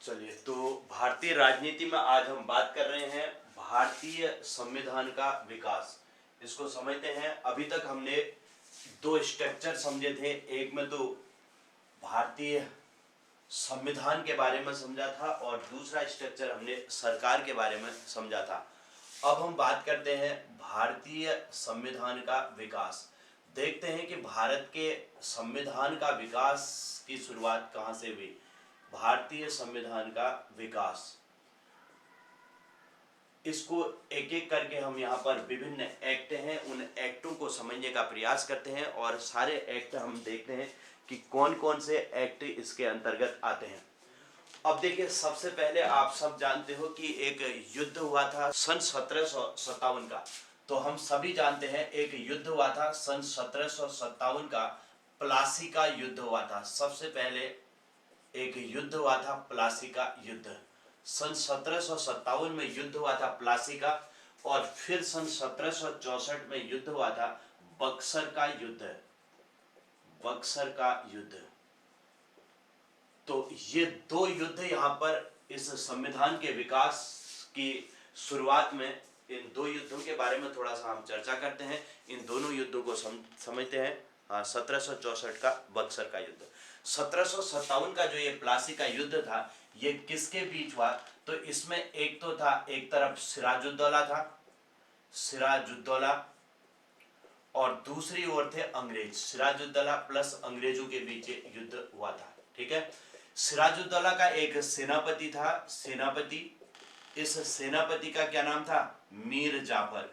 चलिए, तो भारतीय राजनीति में आज हम बात कर रहे हैं भारतीय संविधान का विकास। इसको समझते हैं। अभी तक हमने दो स्ट्रक्चर समझे थे। एक में तो भारतीय संविधान के बारे में समझा था और दूसरा स्ट्रक्चर हमने सरकार के बारे में समझा था। अब हम बात करते हैं भारतीय संविधान का विकास। देखते हैं कि भारत के संविधान का विकास की शुरुआत कहाँ से हुई। भारतीय संविधान का विकास, इसको एक एक करके हम यहाँ पर विभिन्न एक्ट हैं, उन एक्टों को समझने का प्रयास करते हैं और सारे एक्ट हम देखते हैं कि कौन कौन से एक्ट इसके अंतर्गत आते हैं। अब देखिए, सबसे पहले आप सब जानते हो कि एक युद्ध हुआ था सन 1757 का। तो हम सभी जानते हैं एक युद्ध हुआ था सन 1757 का, प्लासी का युद्ध हुआ था। सबसे पहले एक युद्ध हुआ था प्लासी का युद्ध। सन 1757 में युद्ध हुआ था प्लासी का, और फिर सन 1764 में युद्ध हुआ था बक्सर का युद्ध। बक्सर का युद्ध। तो ये दो युद्ध यहाँ पर इस संविधान के विकास की शुरुआत में, इन दो युद्धों के बारे में थोड़ा सा हम चर्चा करते हैं। इन दोनों युद्धों को समझते हैं। 1764 का बक्सर का युद्ध। 1757 का जो ये प्लासी का युद्ध था, ये किसके बीच हुआ? तो इसमें एक तो था, एक तरफ सिराजुद्दौला था, सिराजुद्दौला, और दूसरी ओर थे अंग्रेज। सिराजुद्दौला प्लस अंग्रेजों के बीच युद्ध हुआ था। ठीक है। सिराजुद्दौला का एक सेनापति था, सेनापति। इस सेनापति का क्या नाम था? मीर जाफर।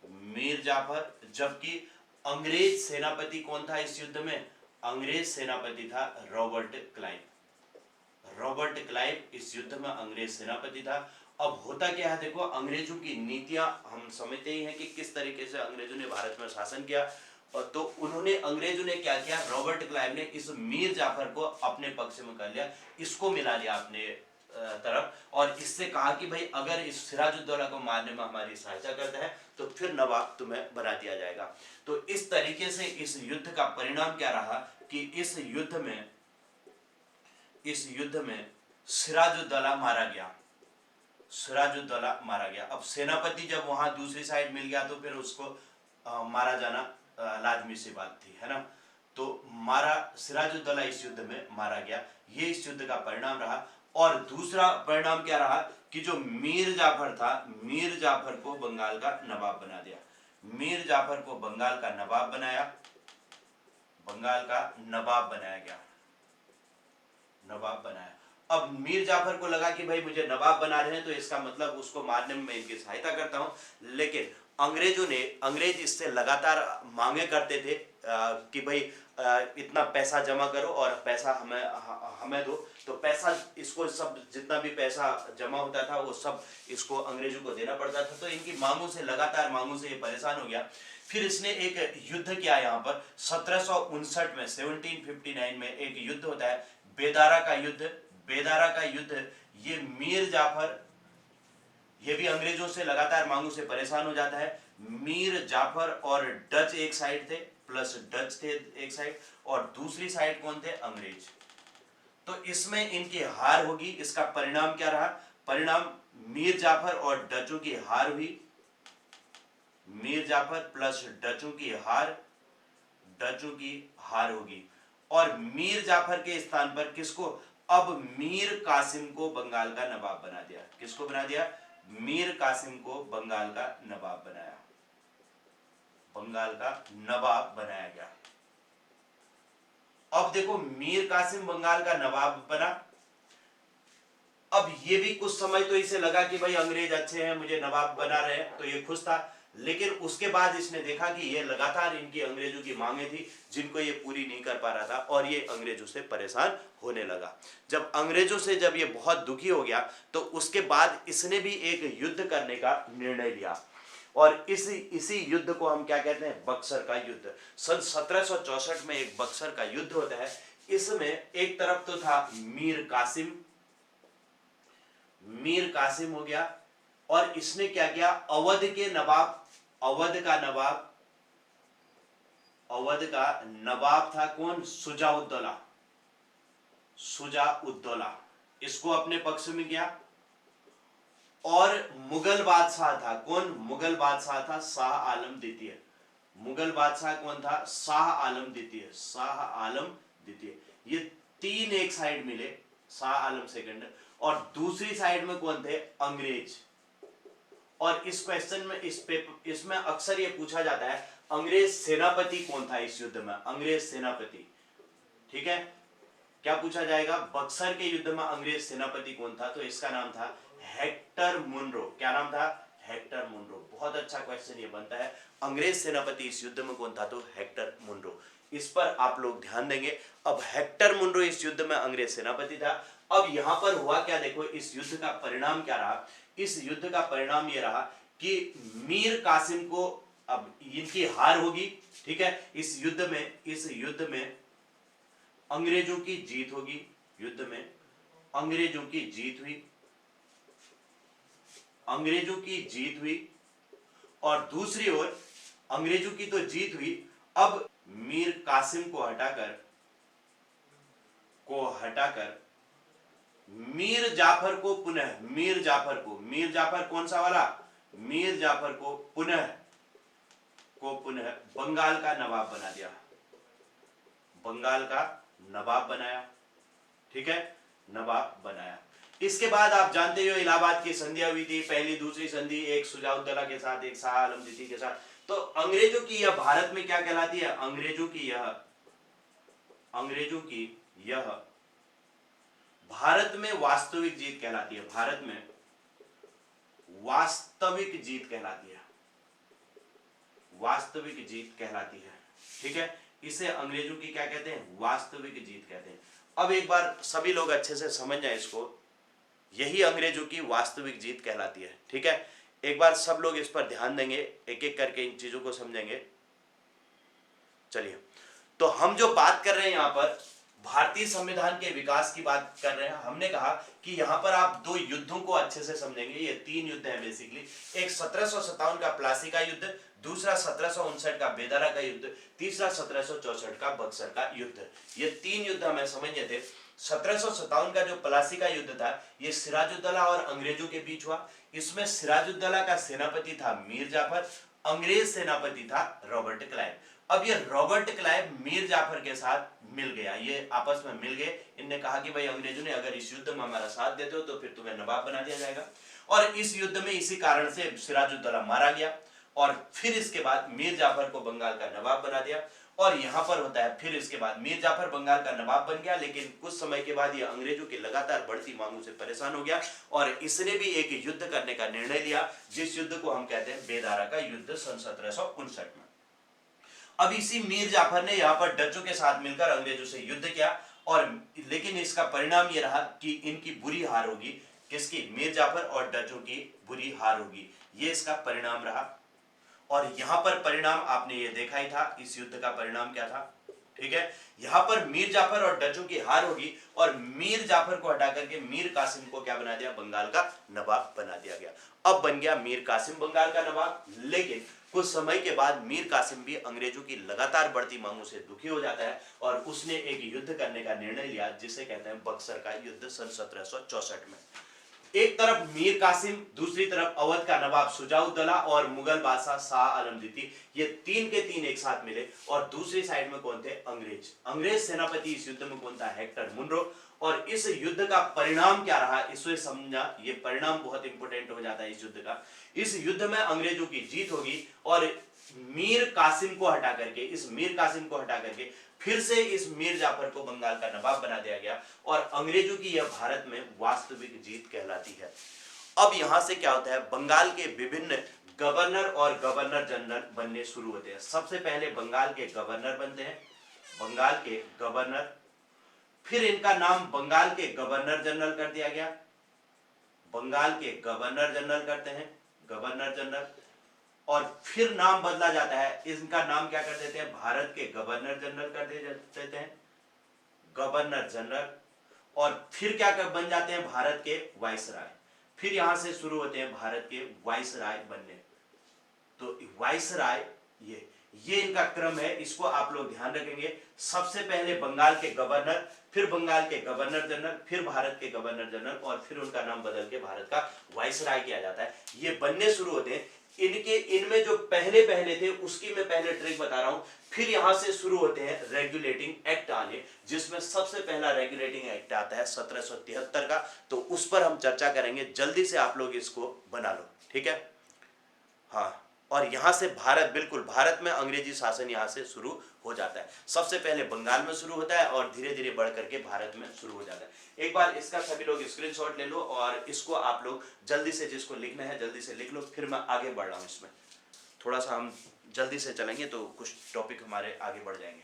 मीर जाफर। जबकि अंग्रेज सेनापति कौन था इस युद्ध में? अंग्रेज सेनापति था रॉबर्ट क्लाइव। रॉबर्ट क्लाइव इस युद्ध में अंग्रेज सेनापति था। अब होता क्या है, देखो, अंग्रेजों की नीतियां हम समझते ही हैं कि किस तरीके से अंग्रेजों ने भारत में शासन किया। और तो अंग्रेजों ने क्या किया, रॉबर्ट क्लाइव ने इस मीर जाफर को अपने पक्ष में कर लिया, इसको मिला लिया अपने तरफ, और इससे कहा कि भाई अगर इस सिराजुद्दौला को मारने में हमारी सहायता करता है तो फिर नवाब तुम्हें बना दिया जाएगा। तो इस तरीके से इस युद्ध का परिणाम क्या रहा कि इस युद्ध में सिराजुद्दौला मारा गया। सिराजुद्दौला मारा गया। अब सेनापति जब वहां दूसरी साइड मिल गया तो फिर उसको मारा जाना लाजमी सी बात थी, है ना। तो सिराजुद्दौला इस युद्ध में मारा गया। ये इस युद्ध का परिणाम रहा। और दूसरा परिणाम क्या रहा कि जो मीर जाफर था, मीर जाफर को बंगाल का नवाब बना दिया। मीर जाफर को बंगाल का नवाब बनाया, बंगाल का नवाब बनाया गया, नवाब बनाया। अब मीर जाफर को लगा कि भाई मुझे नवाब बना रहे हैं तो इसका मतलब उसको मारने में मैं इनकी सहायता करता हूं। लेकिन अंग्रेज इससे लगातार मांगे करते थे कि भाई इतना पैसा जमा करो और पैसा हमें दो। तो पैसा, इसको सब जितना भी पैसा जमा होता था वो सब इसको अंग्रेजों को देना पड़ता था। तो इनकी लगातार मांगों से ये परेशान हो गया। फिर इसने एक युद्ध किया यहाँ पर 1759 में, 1759 में एक युद्ध होता है बेदारा का युद्ध। बेदारा का युद्ध, ये मीर जाफर, ये भी अंग्रेजों से लगातार मांगों से परेशान हो जाता है। मीर जाफर और डच एक साइड थे, प्लस डच थे एक साइड, और दूसरी साइड कौन थे? अंग्रेज। तो इसमें इनकी हार होगी। इसका परिणाम क्या रहा? परिणाम मीर जाफर और डचों की हार हुई। मीर जाफर प्लस डचों की हार, डचों की हार होगी। और मीर जाफर के स्थान पर किसको? अब मीर कासिम को बंगाल का नवाब बना दिया। किसको बना दिया? मीर कासिम को बंगाल का नवाब बनाया, बंगाल का नवाब बनाया गया। अब देखो, मीर कासिम बंगाल का नवाब बना। अब ये भी कुछ समय तो इसे लगा कि भाई अंग्रेज अच्छे हैं, मुझे नवाब बना रहे हैं, तो ये खुश था। लेकिन उसके बाद इसने देखा कि ये लगातार इनकी अंग्रेजों की मांगे थी जिनको ये पूरी नहीं कर पा रहा था, और ये अंग्रेजों से परेशान होने लगा। जब अंग्रेजों से जब ये बहुत दुखी हो गया तो उसके बाद इसने भी एक युद्ध करने का निर्णय लिया, और इसी युद्ध को हम क्या कहते हैं? बक्सर का युद्ध। सन 1764 में एक बक्सर का युद्ध होता है। इसमें एक तरफ तो था मीर कासिम, मीर कासिम हो गया, और इसने क्या किया? अवध के नवाब, अवध का नवाब था कौन? शुजाउद्दौला। शुजाउद्दौला, इसको अपने पक्ष में किया। और मुगल बादशाह था कौन? मुगल बादशाह था शाह आलम द्वितीय। मुगल बादशाह कौन था? शाह आलम द्वितीय। शाह आलम द्वितीय। ये तीन एक साइड मिले, शाह आलम सेकंड, और दूसरी साइड में कौन थे? अंग्रेज। और इस क्वेश्चन में इसमें अक्सर ये पूछा जाता है अंग्रेज सेनापति कौन था इस युद्ध में? अंग्रेज सेनापति, ठीक है, क्या पूछा जाएगा? बक्सर के युद्ध में अंग्रेज सेनापति कौन था? तो इसका नाम था हेक्टर मुनरो। क्या नाम था? Hector Munro. बहुत अच्छा क्वेश्चन ये बनता है, अंग्रेज सेनापति इस युद्ध में कौन था? तो हेक्टर मुनरो। इस पर आप लोग ध्यान देंगे। अब हेक्टर मुनरो इस युद्ध में अंग्रेज सेनापति था। अब यहां पर हुआ क्या, देखो इस युद्ध का परिणाम क्या रहा? इस युद्ध का परिणाम ये रहा कि मीर कासिम को, अब इनकी हार होगी, ठीक है, इस युद्ध में अंग्रेजों की जीत होगी। युद्ध में अंग्रेजों की जीत हुई, अंग्रेजों की जीत हुई। और दूसरी ओर अंग्रेजों की तो जीत हुई, अब मीर कासिम को हटाकर मीर जाफर को पुनः, मीर जाफर कौन सा वाला? मीर जाफर को पुनः बंगाल का नवाब बना दिया। बंगाल का नवाब बनाया, ठीक है, नवाब बनाया। इसके बाद आप जानते हो इलाहाबाद की संधियां हुई थी, पहली दूसरी संधि, एक शुजाउद्दौला के साथ, एक शाह आलम द्वितीय के साथ। तो अंग्रेजों की यह भारत में क्या कहलाती है? अंग्रेजों की यह भारत में वास्तविक जीत कहलाती है। भारत में वास्तविक जीत कहलाती है, वास्तविक जीत कहलाती है, ठीक है। इसे अंग्रेजों की क्या कहते हैं? वास्तविक जीत कहते हैं। अब एक बार सभी लोग अच्छे से समझ जाए इसको, यही अंग्रेजों की वास्तविक जीत कहलाती है, ठीक है। एक बार सब लोग इस पर ध्यान देंगे, एक एक करके इन चीजों को समझेंगे। चलिए, तो हम जो बात कर रहे हैं यहां पर भारतीय संविधान के विकास की बात कर रहे हैं। हमने कहा कि यहां पर आप दो युद्धों को अच्छे से समझेंगे। ये तीन युद्ध हैं बेसिकली, एक 1757 का प्लासी का युद्ध, दूसरा 1759 का बेदारा का युद्ध, तीसरा 1764 का बक्सर का युद्ध। ये तीन युद्ध हमें समझने थे। 1757 का जो प्लासी का युद्ध था, ये सिराजुद्दौला और अंग्रेजों के बीच हुआ। इसमें सिराजुद्दौला का सेनापति था मीर जाफर, अंग्रेज सेनापति था रॉबर्ट क्लाइव। अब ये रॉबर्ट क्लाइव मीर जाफर के साथ मिल गया, ये आपस में मिल गए। इनने कहा कि भाई अंग्रेजों ने अगर इस युद्ध में हमारा साथ देते हो तो फिर तुम्हें नवाब बना दिया जाएगा। और इस युद्ध में इसी कारण से सिराजुद्दौला मारा गया, और फिर इसके बाद मीर जाफर को बंगाल का नवाब बना दिया। और यहां पर होता है, फिर इसके बाद मीर जाफर बंगाल का नवाब बन गया, लेकिन कुछ समय के बाद ये अंग्रेजों की लगातार बढ़ती मांगों से परेशान हो गया, और इसने भी एक युद्ध करने का निर्णय लिया, जिस युद्ध को हम कहते हैं बेदारा का युद्ध, सन 1759 में। अब इसी मीर जाफर ने यहाँ पर डचों के साथ मिलकर अंग्रेजों से युद्ध किया, और लेकिन इसका परिणाम ये रहा कि इनकी बुरी हार होगी। किसकी? मीर जाफर और डचों की बुरी हार होगी, ये इसका परिणाम रहा। और यहां पर परिणाम आपने ये देखा ही था, इस युद्ध का परिणाम क्या था, ठीक है। यहां पर मीर जाफर और डचों की हार होगी, और मीर जाफर को हटा करके मीर कासिम को क्या बना दिया? बंगाल का नवाब बना दिया गया। अब बन गया मीर कासिम बंगाल का नवाब। लेकिन कुछ समय के बाद मीर कासिम भी अंग्रेजों की लगातार बढ़ती मांगों से दुखी हो जाता है, और उसने एक युद्ध करने का निर्णय लिया, जिसे कहते हैं बक्सर का युद्ध, सन 1764 में। एक तरफ मीर कासिम, दूसरी तरफ अवध का नवाब शुजाउद्दौला और मुगल बादशाह शाह आलम द्वितीय, ये तीन के तीन एक साथ मिले। और दूसरी साइड में कौन थे? अंग्रेज। अंग्रेज सेनापति इस युद्ध में कौन था? Hector Munro. और इस युद्ध का परिणाम क्या रहा, इसे समझा, ये परिणाम बहुत इंपॉर्टेंट हो जाता है इस युद्ध का। इस युद्ध में अंग्रेजों की जीत होगी, और मीर कासिम को हटा करके फिर से इस मीर जाफर को बंगाल का नवाब बना दिया गया, और अंग्रेजों की यह भारत में वास्तविक जीत कहलाती है। अब यहां से क्या होता है? बंगाल के विभिन्न गवर्नर और गवर्नर जनरल बनने शुरू होते हैं। सबसे पहले बंगाल के गवर्नर बनते हैं, बंगाल के गवर्नर, फिर इनका नाम बंगाल के गवर्नर जनरल कर दिया गया, बंगाल के गवर्नर जनरल करते हैं, गवर्नर जनरल। और फिर नाम बदला जाता है, इनका नाम क्या कर देते हैं? भारत के गवर्नर जनरल कर देते हैं, गवर्नर जनरल। और फिर क्या बन जाते हैं? भारत के वाइसराय। फिर यहां से शुरू होते हैं भारत के वाइसराय बनने। तो वाइसराय, ये ये इनका क्रम है, इसको आप लोग ध्यान रखेंगे। सबसे पहले बंगाल के गवर्नर, फिर बंगाल के गवर्नर जनरल, फिर भारत के गवर्नर जनरल, और फिर उनका नाम बदल के भारत का वाइसराय किया जाता है। ये बनने शुरू होते हैं। इनमें जो पहले पहले थे उसकी मैं पहले ट्रिक बता रहा हूं। फिर यहां से शुरू होते हैं रेगुलेटिंग एक्ट आने, जिसमें सबसे पहला रेगुलेटिंग एक्ट आता है 1773 का। तो उस पर हम चर्चा करेंगे, जल्दी से आप लोग इसको बना लो, ठीक है। हाँ, और यहां से भारत, बिल्कुल भारत में अंग्रेजी शासन यहां से शुरू हो जाता है। सबसे पहले बंगाल में शुरू होता है और धीरे धीरे बढ़ करके भारत में शुरू हो जाता है। एक बार इसका सभी लोग स्क्रीनशॉट ले लो और इसको आप लोग जल्दी से, जिसको लिखना है जल्दी से लिख लो, फिर मैं आगे बढ़ रहा हूं। इसमें थोड़ा सा हम जल्दी से चलेंगे तो कुछ टॉपिक हमारे आगे बढ़ जाएंगे।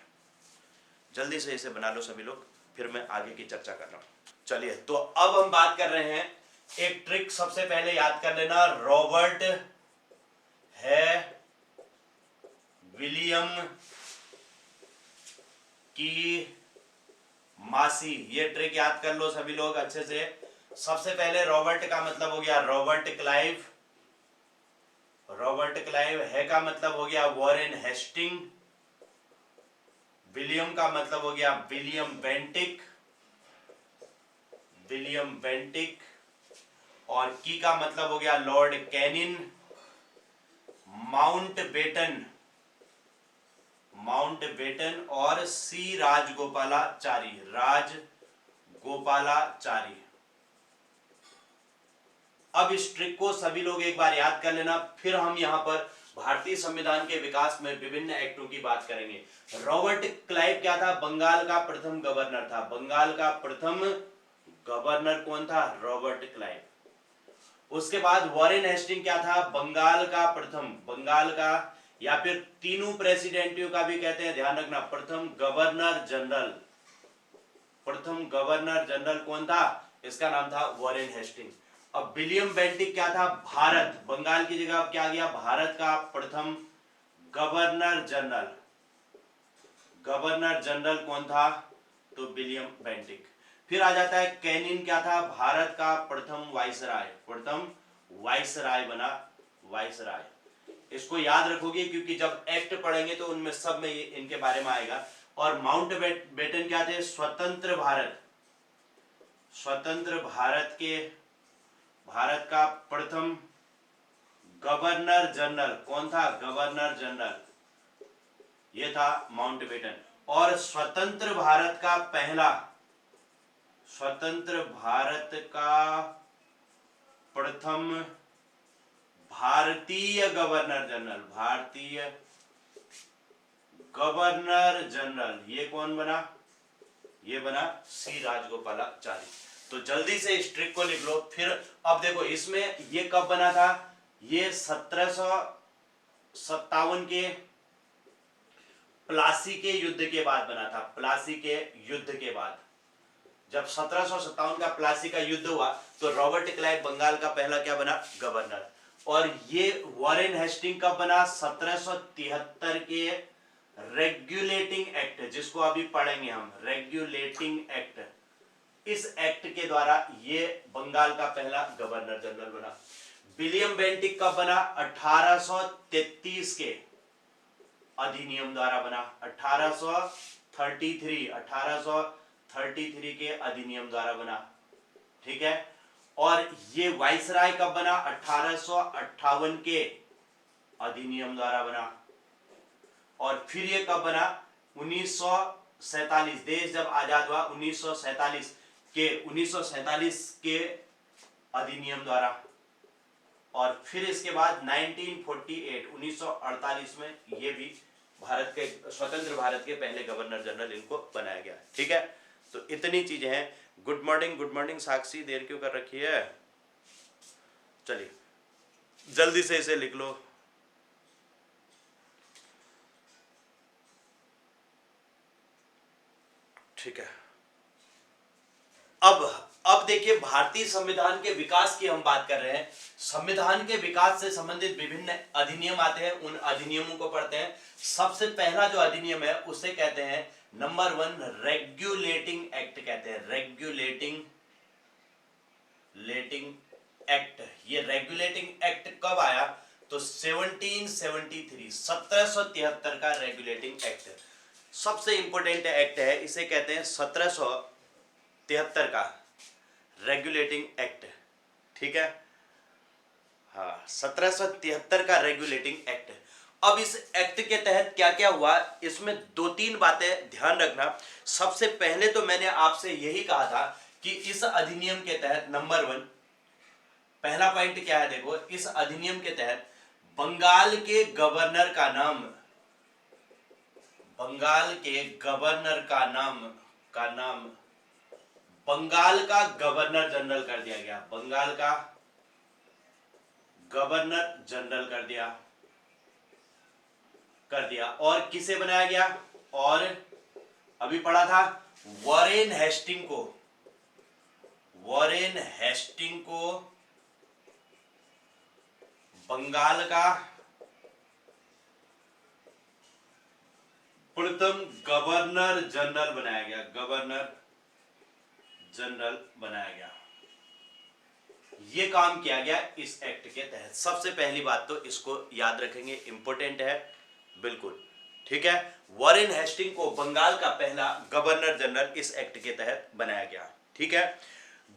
जल्दी से इसे बना लो सभी लोग, फिर मैं आगे की चर्चा कर रहा हूं। चलिए, तो अब हम बात कर रहे हैं, एक ट्रिक सबसे पहले याद कर लेना, रॉबर्ट है विलियम की मासी। ये ट्रिक याद कर लो सभी लोग अच्छे से। सबसे पहले रॉबर्ट का मतलब हो गया रॉबर्ट क्लाइव, रॉबर्ट क्लाइव, है का मतलब हो गया वॉरेन हेस्टिंग, विलियम का मतलब हो गया विलियम बेंटिक, विलियम बेंटिक, और की का मतलब हो गया Lord Canning, Mountbatten, Mountbatten, और सी राजगोपालाचारी, राजगोपालाचारी। अब इस ट्रिक को सभी लोग एक बार याद कर लेना, फिर हम यहां पर भारतीय संविधान के विकास में विभिन्न एक्टों की बात करेंगे। रॉबर्ट क्लाइव क्या था? बंगाल का प्रथम गवर्नर था। बंगाल का प्रथम गवर्नर कौन था? Robert Clive. उसके बाद वॉरेन हेस्टिंग क्या था? बंगाल का प्रथम, बंगाल का, या फिर तीनों प्रेसिडेंटियों का भी कहते हैं, ध्यान रखना, प्रथम गवर्नर जनरल। प्रथम गवर्नर जनरल कौन था? इसका नाम था वॉरेन हेस्टिंग। अब विलियम बेंटिक क्या था? भारत, बंगाल की जगह अब क्या गया? भारत का प्रथम गवर्नर जनरल। गवर्नर जनरल कौन था? तो विलियम बेंटिक। फिर आ जाता है कैनिन, क्या था? भारत का प्रथम वाइसराय, प्रथम वाइसराय बना, वाइसराय। इसको याद रखोगे क्योंकि जब एक्ट पढ़ेंगे तो उनमें सब में ये इनके बारे में आएगा। और माउंट बेटन क्या थे? स्वतंत्र भारत, स्वतंत्र भारत के, भारत का प्रथम गवर्नर जनरल कौन था? गवर्नर जनरल, ये था माउंट बेटन। और स्वतंत्र भारत का पहला, स्वतंत्र भारत का प्रथम भारतीय गवर्नर जनरल, भारतीय गवर्नर जनरल, ये कौन बना? ये बना सी राजगोपालाचारी। तो जल्दी से इस ट्रिक को लिख लो। फिर अब देखो इसमें ये कब बना था? ये 1757 के प्लासी के युद्ध के बाद बना था। प्लासी के युद्ध के बाद, जब 1757 का प्लासी का युद्ध हुआ तो रॉबर्ट क्लाइव बंगाल का पहला क्या बना? गवर्नर। और ये वॉरेन हेस्टिंग कब बना? 1773 के रेगुलेटिंग एक्ट, जिसको अभी पढ़ेंगे हम, रेगुलेटिंग एक्ट। इस एक्ट के द्वारा ये बंगाल का पहला गवर्नर जनरल बना। विलियम बेंटिक कब बना? 1833 के अधिनियम द्वारा बना। 1833 के अधिनियम द्वारा बना, ठीक है। और ये वाइसराय कब बना? 1858 के अधिनियम द्वारा बना। और फिर ये कब बना? 1947, देश जब आजाद हुआ 1947 के अधिनियम द्वारा। और फिर इसके बाद 1948 में ये भी भारत के, स्वतंत्र भारत के पहले गवर्नर जनरल इनको बनाया गया, ठीक है। तो इतनी चीजें हैं। गुड मॉर्निंग साक्षी, देर क्यों कर रखी है? चलिए जल्दी से इसे लिख लो। ठीक है। अब देखिए, भारतीय संविधान के विकास की हम बात कर रहे हैं। संविधान के विकास से संबंधित विभिन्न अधिनियम आते हैं, उन अधिनियमों को पढ़ते हैं। सबसे पहला जो अधिनियम है उसे कहते हैं नंबर 1 रेगुलेटिंग एक्ट कहते हैं। Regulating act. ये रेगुलेटिंग एक्ट कब आया? तो 1773 का रेगुलेटिंग एक्ट सबसे इंपॉर्टेंट एक्ट है, इसे कहते हैं 1773 का रेगुलेटिंग एक्ट। ठीक है, हाँ 1773 का रेगुलेटिंग एक्ट। अब इस एक्ट के तहत क्या क्या हुआ, इसमें दो तीन बातें ध्यान रखना। सबसे पहले तो मैंने आपसे यही कहा था कि इस अधिनियम के तहत नंबर 1 पहला पॉइंट क्या है, देखो इस अधिनियम के तहत बंगाल के गवर्नर का नाम, बंगाल के गवर्नर का नाम बंगाल का गवर्नर जनरल कर दिया गया। बंगाल का गवर्नर जनरल कर दिया। और किसे बनाया गया, और अभी पढ़ा था वॉरेन हेस्टिंग को बंगाल का प्रथम गवर्नर जनरल बनाया गया। ये काम किया गया इस एक्ट के तहत। सबसे पहली बात तो इसको याद रखेंगे, इंपॉर्टेंट है बिल्कुल। ठीक है, वॉरेन हेस्टिंग को बंगाल का पहला गवर्नर जनरल इस एक्ट के तहत बनाया गया। ठीक है,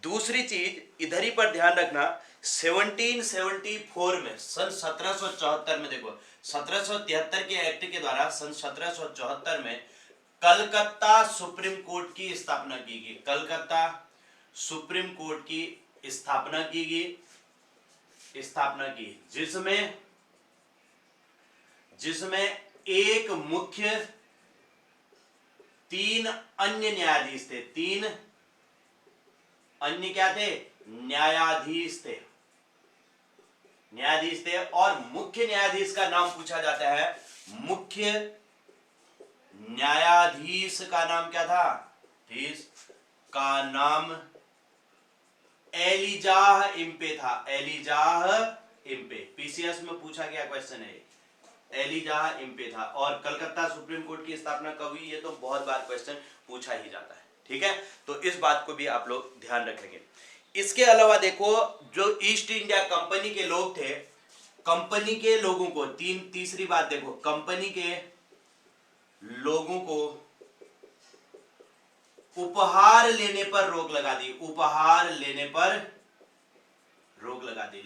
दूसरी चीज इधर ही पर ध्यान रखना, 1774 में, सन 1774 में, देखो 1773 के एक्ट के द्वारा सन 1774 में कलकत्ता सुप्रीम कोर्ट की स्थापना की गई। कलकत्ता सुप्रीम कोर्ट की स्थापना की, जिसमें एक मुख्य, 3 अन्य न्यायाधीश थे। 3 अन्य क्या थे, न्यायाधीश थे। और मुख्य न्यायाधीश का नाम पूछा जाता है, मुख्य न्यायाधीश का नाम क्या था, का नाम एलिजाह इम्पे था। पीसीएस में पूछा गया क्वेश्चन है, एलिजाह इम्पे था। और कलकत्ता सुप्रीम कोर्ट की स्थापना कब हुई, ये तो बहुत बार क्वेश्चन पूछा ही जाता है। ठीक है, तो इस बात को भी आप लोग ध्यान रखेंगे। इसके अलावा देखो, जो ईस्ट इंडिया कंपनी के लोग थे, कंपनी के लोगों को, तीसरी बात देखो, कंपनी के लोगों को उपहार लेने पर रोक लगा दी।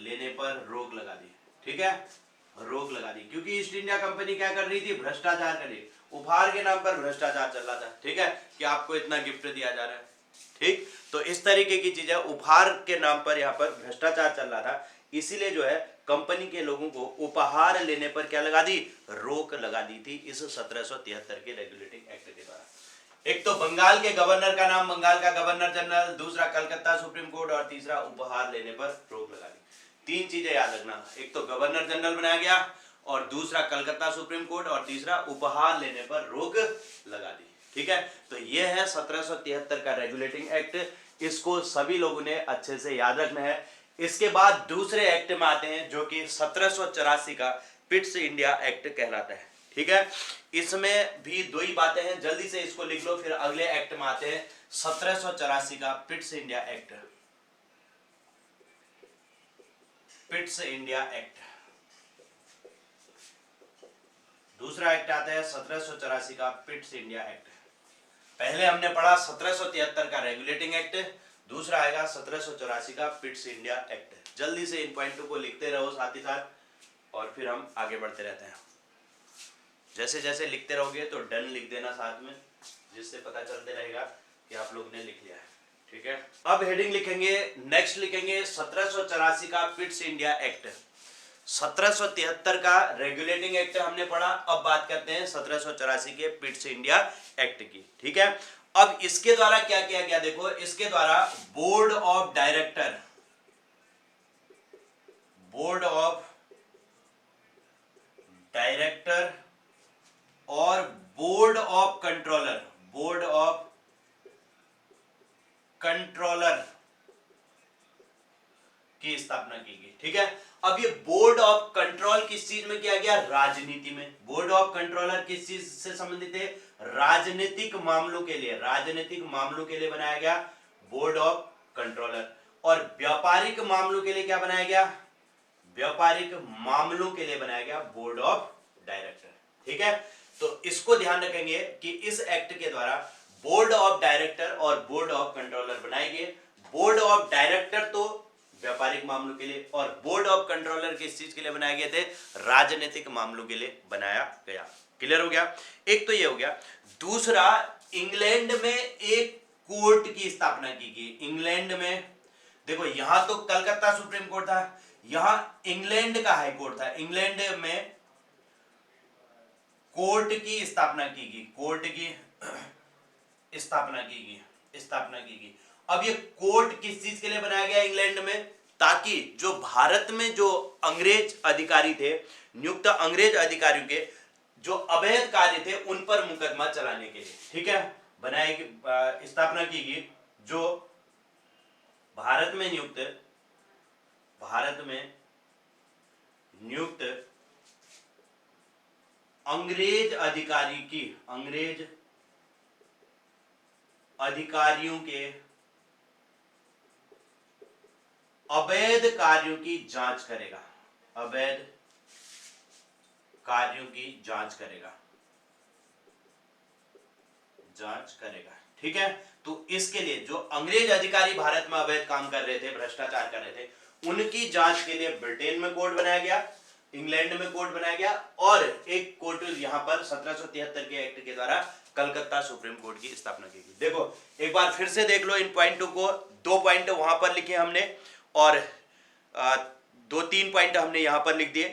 लेने पर रोक लगा दी। ठीक है, रोक लगा दी, क्योंकि ईस्ट इंडिया कंपनी क्या कर रही थी, भ्रष्टाचार कर रही। उपहार के नाम पर भ्रष्टाचार चल रहा था। ठीक है, कि आपको इतना गिफ्ट दिया जा रहा है। ठीक, तो इस तरीके की चीजें, उपहार के नाम पर यहाँ पर भ्रष्टाचार चल रहा था, इसीलिए जो है कंपनी के लोगों को उपहार लेने पर क्या लगा दी, रोक लगा दी थी इस 1773 के रेगुलेटिंग एक्ट के द्वारा। एक तो बंगाल के गवर्नर का नाम बंगाल का गवर्नर जनरल, दूसरा कलकत्ता सुप्रीम कोर्ट, और तीसरा उपहार लेने पर रोक लगा दी। 3 चीजें याद रखना, एक तो गवर्नर जनरल बनाया गया, और दूसरा कलकत्ता सुप्रीम कोर्ट, और तीसरा उपहार लेने पर रोक लगा दी। ठीक है, तो यह है 1773 का रेगुलेटिंग एक्ट। इसको सभी लोगों ने अच्छे से याद रखना है। इसके बाद दूसरे एक्ट में आते हैं, जो कि 1784 का पिट्स इंडिया एक्ट कहलाता है। ठीक है, इसमें भी 2 ही बातें हैं, जल्दी से इसको लिख लो, फिर अगले एक्ट में आते हैं। 1784 का पिट्स इंडिया एक्ट, दूसरा एक्ट आता है 1784 का पिट्स इंडिया एक्ट। पहले हमने पढ़ा 1773 का रेगुलेटिंग एक्ट, दूसरा आएगा 1784 का पिट्स इंडिया एक्ट। जल्दी से इन पॉइंटों को लिखते रहो साथ ही साथ, और फिर हम आगे बढ़ते रहते हैं। जैसे जैसे लिखते रहोगे तो डन लिख देना साथ में, जिससे पता चलते रहेगा कि आप लोग ने लिख लिया है। ठीक है, अब हेडिंग लिखेंगे, नेक्स्ट लिखेंगे 1784 का पिट्स इंडिया एक्ट। 1773 का रेगुलेटिंग एक्ट हमने पढ़ा, अब बात करते हैं 1784 के पिट्स इंडिया एक्ट की। ठीक है, अब इसके द्वारा क्या किया गया, देखो इसके द्वारा बोर्ड ऑफ डायरेक्टर और बोर्ड ऑफ कंट्रोलर की स्थापना की गई। ठीक है, अब ये बोर्ड ऑफ कंट्रोल किस चीज में किया गया, राजनीति में। बोर्ड ऑफ कंट्रोलर किस चीज से संबंधित है, राजनीतिक मामलों के लिए बनाया गया बोर्ड ऑफ कंट्रोलर। और व्यापारिक मामलों के लिए क्या बनाया गया, व्यापारिक मामलों के लिए बनाया गया बोर्ड ऑफ डायरेक्टर। ठीक है, तो इसको ध्यान रखेंगे कि इस एक्ट के द्वारा बोर्ड ऑफ डायरेक्टर और बोर्ड ऑफ कंट्रोलर बनाए गए। बोर्ड ऑफ डायरेक्टर तो व्यापारिक मामलों के लिए और बोर्ड ऑफ कंट्रोलर किस चीज के लिए बनाए गए थे? राजनीतिक मामलों के लिए बनाया गया। क्लियर हो गया? एक तो ये हो गया। दूसरा, इंग्लैंड में एक कोर्ट की स्थापना की गई। इंग्लैंड में देखो, यहां तो कलकत्ता सुप्रीम कोर्ट था, यहां इंग्लैंड का हाई कोर्ट था। इंग्लैंड में कोर्ट की स्थापना की गई, कोर्ट की स्थापना की गई। अब ये कोर्ट किस चीज के लिए बनाया गया इंग्लैंड में? ताकि जो भारत में जो अंग्रेज अधिकारी थे, नियुक्त अंग्रेज अधिकारियों के जो अवैध कार्य थे उन पर मुकदमा चलाने के लिए, ठीक है, स्थापना की गई। जो भारत में नियुक्त अंग्रेज अधिकारियों के अवैध कार्यों की जांच करेगा, अवैध कार्यों की जांच करेगा। ठीक है, तो इसके लिए जो अंग्रेज अधिकारी भारत में अवैध काम कर रहे थे, भ्रष्टाचार कर रहे थे, उनकी जांच के लिए ब्रिटेन में कोर्ट बनाया गया, इंग्लैंड में कोर्ट बनाया गया, और एक कोर्ट यहां पर 1773 के एक्ट के द्वारा कलकत्ता सुप्रीम कोर्ट की स्थापना की गई। देखो एक बार फिर से देख लो इन पॉइंटों को। 2 पॉइंट वहां पर लिखे हमने और 2-3 पॉइंट हमने यहां पर लिख दिए।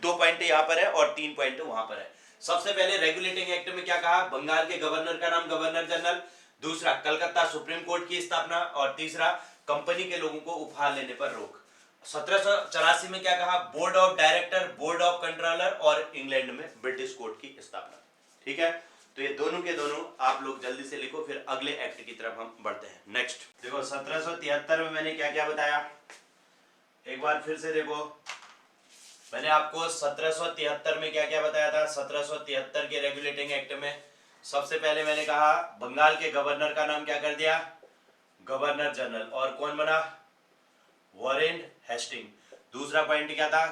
2 पॉइंट यहां पर है और 3 पॉइंट वहां पर है। सबसे पहले रेगुलेटिंग एक्ट में क्या कहा? बंगाल के गवर्नर का नाम गवर्नर जनरल। दूसरा, कलकत्ता सुप्रीम कोर्ट की स्थापना। और तीसरा, कंपनी के लोगों को उपहार लेने पर रोक। 1784 में क्या कहा? Board of director, board of controller और इंग्लैंड में ब्रिटिश कोर्ट की स्थापना। ठीक है, तो ये दोनों के दोनों आप लोग जल्दी से लिखो, फिर अगले एक्ट की तरफ हम बढ़ते हैं। नेक्स्ट देखो, 1773 में मैंने क्या क्या बताया, एक बार फिर से देखो। मैंने आपको 1773 में क्या क्या बताया था। 1773 के रेगुलेटिंग एक्ट में सबसे पहले मैंने कहा बंगाल के गवर्नर का नाम क्या कर दिया? Governor general. और कौन बना? Warren Hasting. दूसरा पॉइंट क्या था?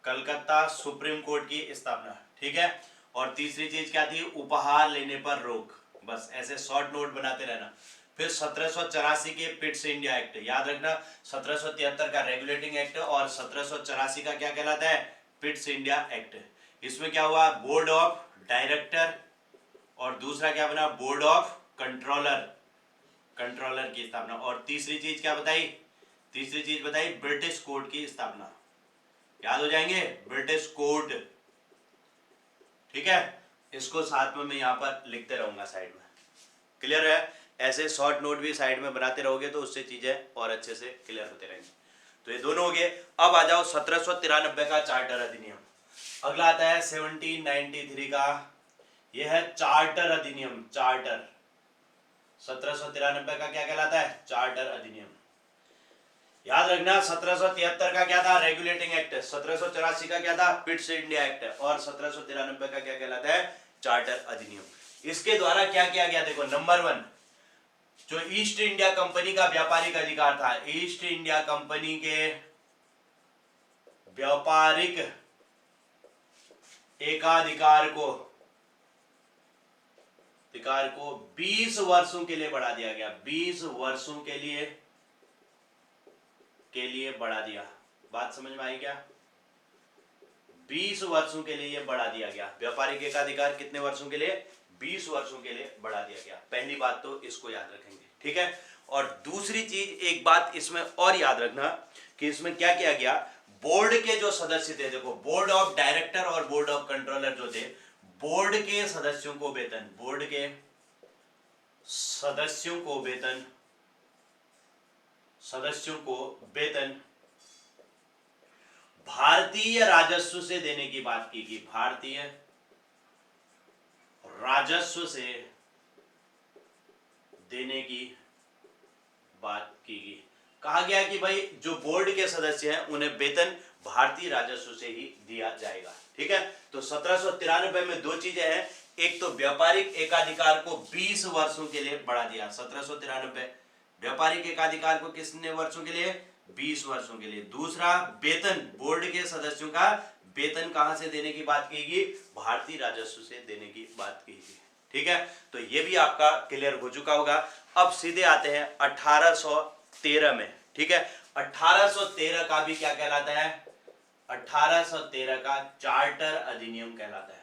कलकत्ता सुप्रीम कोर्ट की स्थापना। ठीक है, और तीसरी चीज क्या थी? उपहार लेने पर रोक। बस ऐसे शॉर्ट नोट बनाते रहना। फिर 1784 के पिट्स इंडिया एक्ट, याद रखना। 1773 का रेगुलेटिंग एक्ट और 1784 का क्या कहलाता है? Pitt's India act. इसमें क्या हुआ? बोर्ड ऑफ डायरेक्टर और दूसरा क्या बना? बोर्ड ऑफ कंट्रोलर की स्थापना। और तीसरी चीज क्या बताई? तीसरी चीज बताई ब्रिटिश कोर्ट की स्थापना। याद हो जाएंगे? British court. ठीक है, इसको साथ में मैं यहां पर लिखते रहूंगा साइड में। क्लियर है? ऐसे शॉर्ट नोट भी साइड में बनाते रहोगे तो उससे चीजें और अच्छे से क्लियर होते रहेंगी। तो ये दोनों हो गए। अब आ जाओ 1793 का चार्टर अधिनियम। अगला आता है 1793 का, यह है चार्टर अधिनियम। चार्टर 1793 का क्या कहलाता है? चार्टर अधिनियम। याद रखना, 1773 का क्या था? Regulating act. 1784 का क्या था? Pitt's India act. और 1793 का क्या कहलाता है? चार्टर अधिनियम। इसके द्वारा क्या किया गया? देखो, नंबर 1, जो ईस्ट इंडिया कंपनी का व्यापारिक अधिकार था, ईस्ट इंडिया कंपनी के व्यापारिक एकाधिकार को 20 वर्षों के लिए बढ़ा दिया गया। 20 वर्षों के लिए बढ़ा दिया। बात समझ में आई क्या? 20 वर्षों के लिए ये बढ़ा दिया गया। व्यापारिक एकाधिकार कितने वर्षों के लिए? 20 वर्षों के लिए बढ़ा दिया गया। पहली बात तो इसको याद रखेंगे। ठीक है, और दूसरी चीज, एक बात इसमें और याद रखना कि इसमें क्या किया गया? बोर्ड के जो सदस्य थे, देखो, बोर्ड ऑफ डायरेक्टर और बोर्ड ऑफ कंट्रोलर जो थे, बोर्ड के सदस्यों को वेतन, बोर्ड के सदस्यों को वेतन भारतीय राजस्व से देने की बात की गई। भारतीय राजस्व से देने की बात की गई। कहा गया कि भाई जो बोर्ड के सदस्य हैं उन्हें वेतन भारतीय राजस्व से ही दिया जाएगा। ठीक है, तो 1793 में 2 चीजें हैं। एक तो व्यापारिक एकाधिकार को 20 वर्षों के लिए बढ़ा दिया। 1793 व्यापारिक एकाधिकार को कितने वर्षों के लिए? 20 वर्षों के लिए। दूसरा, वेतन, बोर्ड के सदस्यों का वेतन कहां से देने की बात की गई? भारतीय राजस्व से देने की बात की गई। ठीक है, तो ये भी आपका क्लियर हो चुका होगा। अब सीधे आते हैं 1813 में। ठीक है, 1813 का भी क्या कहलाता है? 1813 का चार्टर अधिनियम कहलाता है।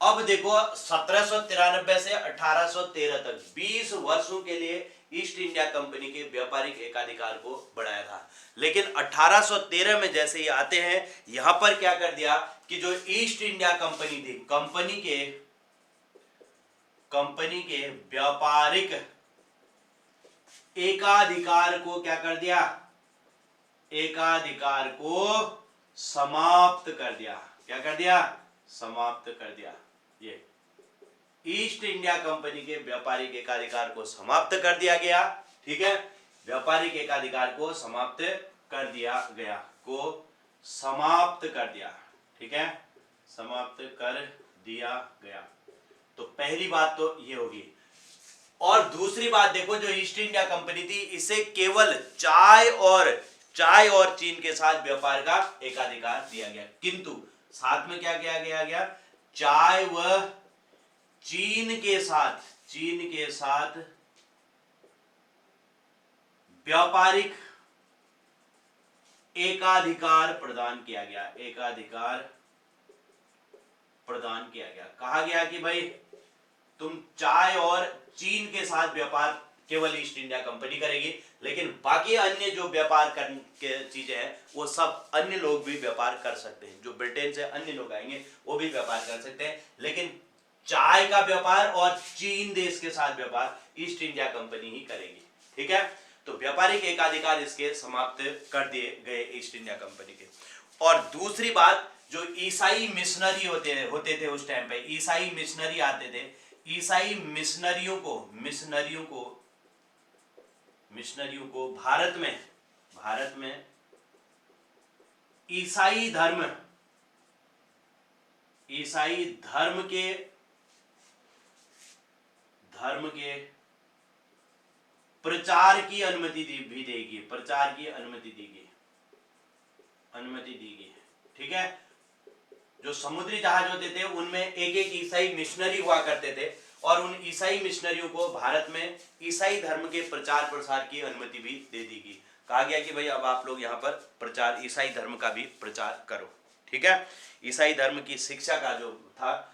अब देखो 1793 से 1813 तक 20 वर्षों के लिए ईस्ट इंडिया कंपनी के व्यापारिक एकाधिकार को बढ़ाया था। लेकिन 1813 में जैसे ही आते हैं, यहां पर क्या कर दिया कि जो ईस्ट इंडिया कंपनी थी, कंपनी के व्यापारिक एकाधिकार को क्या कर दिया? एकाधिकार को समाप्त कर दिया। क्या कर दिया? समाप्त कर दिया। ये ईस्ट इंडिया कंपनी के व्यापारिक एकाधिकार को समाप्त कर दिया गया। ठीक है, व्यापारिक एकाधिकार को समाप्त कर दिया गया, को समाप्त कर दिया। ठीक है, समाप्त कर दिया गया। तो पहली बात तो ये होगी। और दूसरी बात देखो, जो ईस्ट इंडिया कंपनी थी, इसे केवल चाय और चीन के साथ व्यापार का एकाधिकार दिया गया, किंतु साथ में क्या किया गया? चाय व चीन के साथ व्यापारिक एकाधिकार प्रदान किया गया। एकाधिकार प्रदान किया गया। कहा गया कि भाई तुम चाय और चीन के साथ व्यापार केवल ईस्ट इंडिया कंपनी करेगी, लेकिन बाकी अन्य जो व्यापार के चीजें हैं वो सब अन्य लोग भी व्यापार कर सकते हैं। जो ब्रिटेन से अन्य लोग आएंगे वो भी व्यापार कर सकते हैं, लेकिन चाय का व्यापार और चीन देश के साथ व्यापार ईस्ट इंडिया कंपनी ही करेगी। ठीक है, तो व्यापारिक एकाधिकार इसके समाप्त कर दिए गए ईस्ट इंडिया कंपनी के। और दूसरी बात, जो ईसाई मिशनरी होते थे उस टाइम पे, ईसाई मिशनरी आते थे, ईसाई मिशनरियों को भारत में ईसाई धर्म के प्रचार की अनुमति भी देगी, प्रचार की अनुमति दी गई। ठीक है, जो समुद्री जहाज होते थे उनमें एक एक ईसाई मिशनरी हुआ करते थे, और उन ईसाई मिशनरियों को भारत में ईसाई धर्म के प्रचार प्रसार की अनुमति भी दे दी गई। कहा गया कि भाई अब आप लोग यहाँ पर प्रचार, ईसाई धर्म का भी प्रचार करो। ठीक है, ईसाई धर्म की शिक्षा का जो था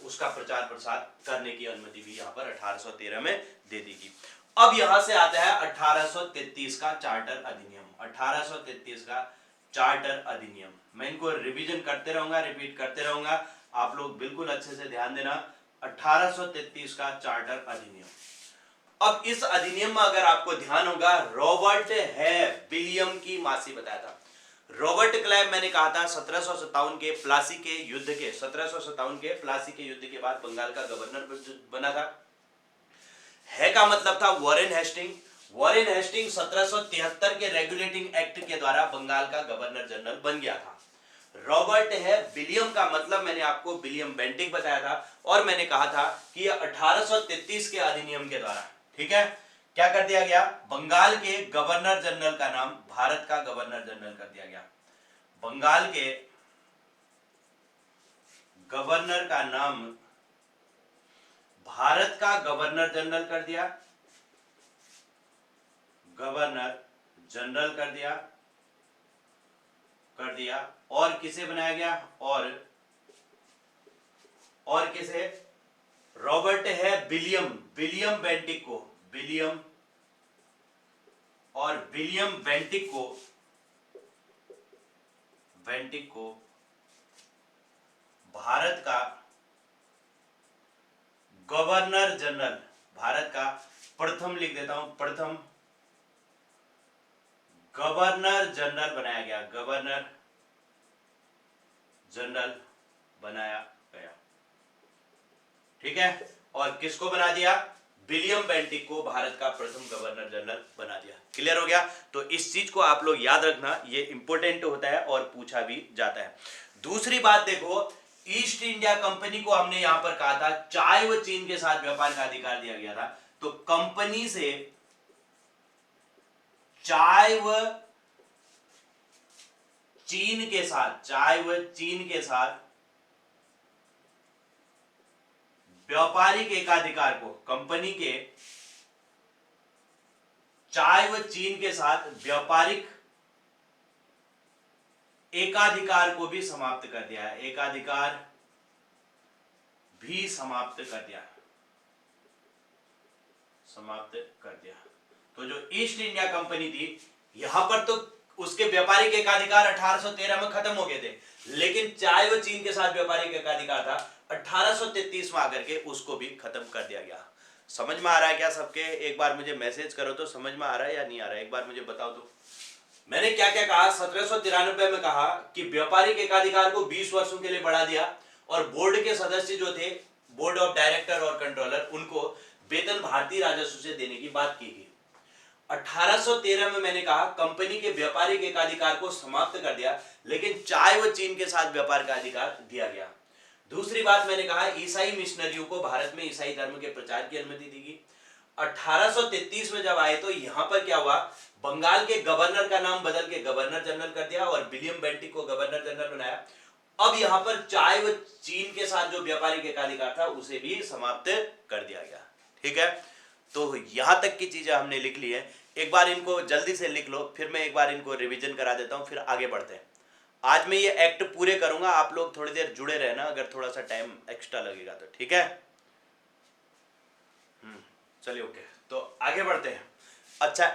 उसका प्रचार प्रसार करने की अनुमति भी यहाँ पर 1813 में दे दी गई। अब यहां से आता है 1833 का चार्टर अधिनियम। 1833 का चार्टर अधिनियम, मैं इनको रिवीजन करते रहूंगा, रिपीट करते रहूंगा, आप लोग बिल्कुल अच्छे से ध्यान देना। 1833 का चार्टर अधिनियम। अब इस अधिनियम में अगर आपको ध्यान होगा, रॉबर्ट है विलियम की मासी बताया था। रॉबर्ट क्लाइव, मैंने कहा था 1757 के प्लासी के युद्ध के बाद बंगाल का गवर्नर बना था। है का मतलब था वॉरेन हेस्टिंग 1773 के रेगुलेटिंग एक्ट के द्वारा बंगाल का गवर्नर जनरल बन गया था। रॉबर्ट है विलियम का मतलब मैंने आपको विलियम बेंटिक बताया था, और मैंने कहा था कि 1833 के अधिनियम के द्वारा, ठीक है, क्या कर दिया गया? बंगाल के गवर्नर जनरल का नाम भारत का गवर्नर जनरल कर दिया गया। बंगाल के गवर्नर का नाम भारत का गवर्नर जनरल कर दिया, गवर्नर जनरल कर दिया। और किसे बनाया गया? और किसे? रॉबर्ट है विलियम बेंटिक को, विलियम बेंटिक को भारत का गवर्नर जनरल, भारत का प्रथम, लिख देता हूं, प्रथम गवर्नर जनरल बनाया गया, गवर्नर जनरल बनाया गया। ठीक है, और किसको बना दिया? विलियम बेंटिक को भारत का प्रथम गवर्नर जनरल बना दिया। क्लियर हो गया? तो इस चीज को आप लोग याद रखना, ये इंपॉर्टेंट होता है और पूछा भी जाता है। दूसरी बात देखो, ईस्ट इंडिया कंपनी को हमने यहां पर कहा था चाय व चीन के साथ व्यापार का अधिकार दिया गया था, तो कंपनी से चाय व चीन के साथ व्यापारिक एकाधिकार को, कंपनी के चाय व चीन के साथ व्यापारिक एकाधिकार को भी समाप्त कर दिया है, एकाधिकार भी समाप्त कर दिया। तो जो ईस्ट इंडिया कंपनी थी, यहां पर तो उसके व्यापारिक एकाधिकार 1813 में खत्म हो गए थे, लेकिन चाय व चीन के साथ व्यापारिक एकाधिकार था 1833 में आकर के उसको भी खत्म कर दिया गया। समझ में आ रहा है क्या सबके? एक बार मुझे मैसेज करो तो समझ में आ रहा है या नहीं आ रहा है, एक बार मुझे बताओ तो। मैंने क्या क्या कहा? 1793 में कहा कि व्यापारिक एकाधिकार को 20 वर्षों के लिए बढ़ा दिया और बोर्ड के सदस्य जो थे, बोर्ड ऑफ डायरेक्टर और कंट्रोलर, उनको वेतन भारतीय राजस्व से देने की बात की गई। 1813 में मैंने कहा कंपनी के व्यापारिक एकाधिकार को समाप्त कर दिया, लेकिन चाय व चीन के साथ व्यापार का अधिकार दिया गया। दूसरी बात मैंने कहा ईसाई मिशनरियों को भारत में ईसाई धर्म के प्रचार की अनुमति दी गई। 1833 में जब आए तो यहां पर क्या हुआ, बंगाल के गवर्नर का नाम बदल के गवर्नर जनरल कर दिया और विलियम बेंटिक को गवर्नर जनरल बनाया। अब यहां पर चाय व चीन के साथ जो व्यापारिक एकाधिकार था उसे भी समाप्त कर दिया गया। ठीक है, तो यहां तक की चीजें हमने लिख ली है। एक बार इनको जल्दी से लिख लो, फिर मैं एक बार इनको रिवीजन करा देता हूं, फिर आगे बढ़ते हैं। आज मैं ये एक्ट पूरे करूंगा, आप लोग थोड़ी देर जुड़े रहना, अगर थोड़ा सा टाइम एक्स्ट्रा लगेगा तो। ठीक है, चलिए ओके, तो आगे बढ़ते हैं। अच्छा,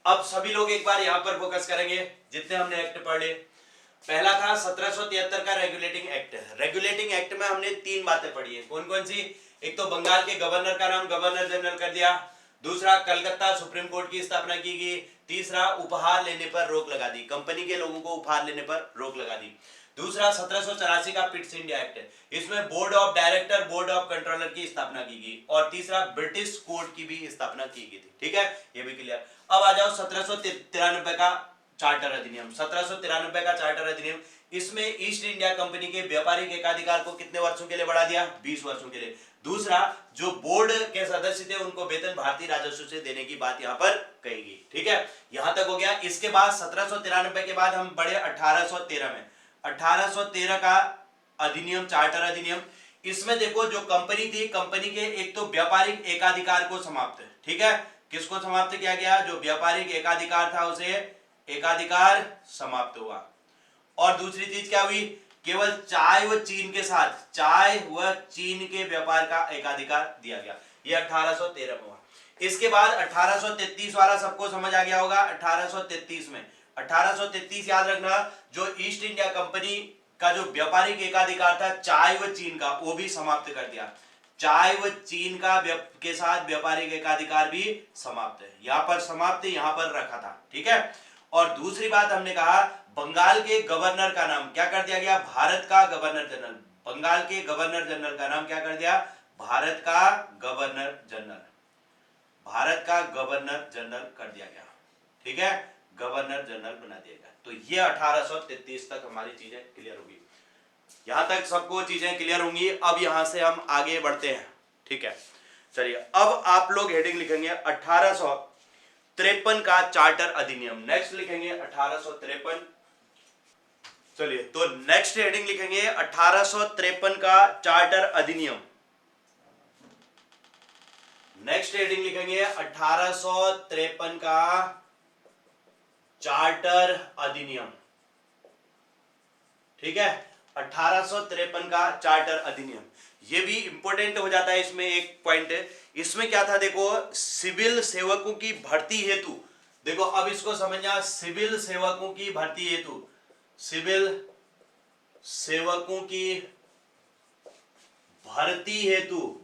अब सभी लोग एक बार यहां पर फोकस करेंगे जितने हमने एक्ट पढ़ लिए। पहला था 1773 का रेगुलेटिंग एक्ट। रेगुलेटिंग एक्ट में हमने 3 बातें पढ़ी है। कौन कौन सी? एक तो बंगाल के गवर्नर का नाम गवर्नर जनरल कर दिया, दूसरा कलकत्ता सुप्रीम कोर्ट की स्थापना की गई, तीसरा उपहार लेने पर रोक लगा दी, कंपनी के लोगों को उपहार लेने पर रोक लगा दी। दूसरा 1784 का पिट्स इंडिया एक्ट, इसमें board of director, board of controller की स्थापना की गई, और तीसरा ब्रिटिश कोर्ट की भी स्थापना की गई थी। ठीक है, ये भी क्लियर। अब आ जाओ 1793 का चार्टर अधिनियम। 1793 का चार्टर अधिनियम, इसमें ईस्ट इंडिया कंपनी के व्यापारिक एकाधिकार को कितने वर्षों के लिए बढ़ा दिया? 20 वर्षों के लिए। दूसरा, जो बोर्ड के सदस्य थे उनको वेतन भारतीय राजस्व से देने की बात यहां पर कही गई। ठीक है, यहां तक हो गया। इसके बाद 1793 के बाद हम बढ़े 1813 में। 1813 का अधिनियम, चार्टर अधिनियम, इसमें देखो जो कंपनी थी, कंपनी के एक तो व्यापारिक एकाधिकार को समाप्त, ठीक है, किसको समाप्त किया गया? जो व्यापारिक एकाधिकार था उसे एकाधिकार समाप्त हुआ। और दूसरी चीज क्या हुई? केवल चाय व चीन के साथ, चाय व चीन के व्यापार का एकाधिकार दिया गया। ये 1813 में हुआ। इसके बाद 1833 वाला सबको समझ आ गया होगा। 1833 में, 1833 याद रखना, जो ईस्ट इंडिया कंपनी का जो व्यापारिक एकाधिकार था चाय व चीन का, वो भी समाप्त कर दिया। चाय व चीन का के साथ व्यापारिक एकाधिकार भी समाप्त है। यहां पर समाप्त, यहां पर रखा था। ठीक है, और दूसरी बात हमने कहा बंगाल के गवर्नर का नाम क्या कर दिया गया? भारत का गवर्नर जनरल। बंगाल के गवर्नर जनरल का नाम क्या कर दिया? भारत का गवर्नर जनरल। भारत का गवर्नर जनरल कर दिया गया। ठीक है, गवर्नर जनरल बना दिया गया। तो ये 1833 तक हमारी चीजें क्लियर होगी। यहां तक सबको चीजें क्लियर होंगी। अब यहां से हम आगे बढ़ते हैं। ठीक है, चलिए अब आप लोग हेडिंग लिखेंगे 1853 का चार्टर अधिनियम। नेक्स्ट लिखेंगे 1853। चलिए, तो नेक्स्ट हेडिंग लिखेंगे 1853 का चार्टर अधिनियम। नेक्स्ट हेडिंग लिखेंगे 1853 का चार्टर अधिनियम। ठीक है, 1853 का चार्टर अधिनियम, ये भी इंपॉर्टेंट हो जाता है। इसमें एक पॉइंट है, इसमें क्या था देखो, सिविल सेवकों की भर्ती हेतु, देखो अब इसको समझना, सिविल सेवकों की भर्ती हेतु, सिविल सेवकों की भर्ती हेतु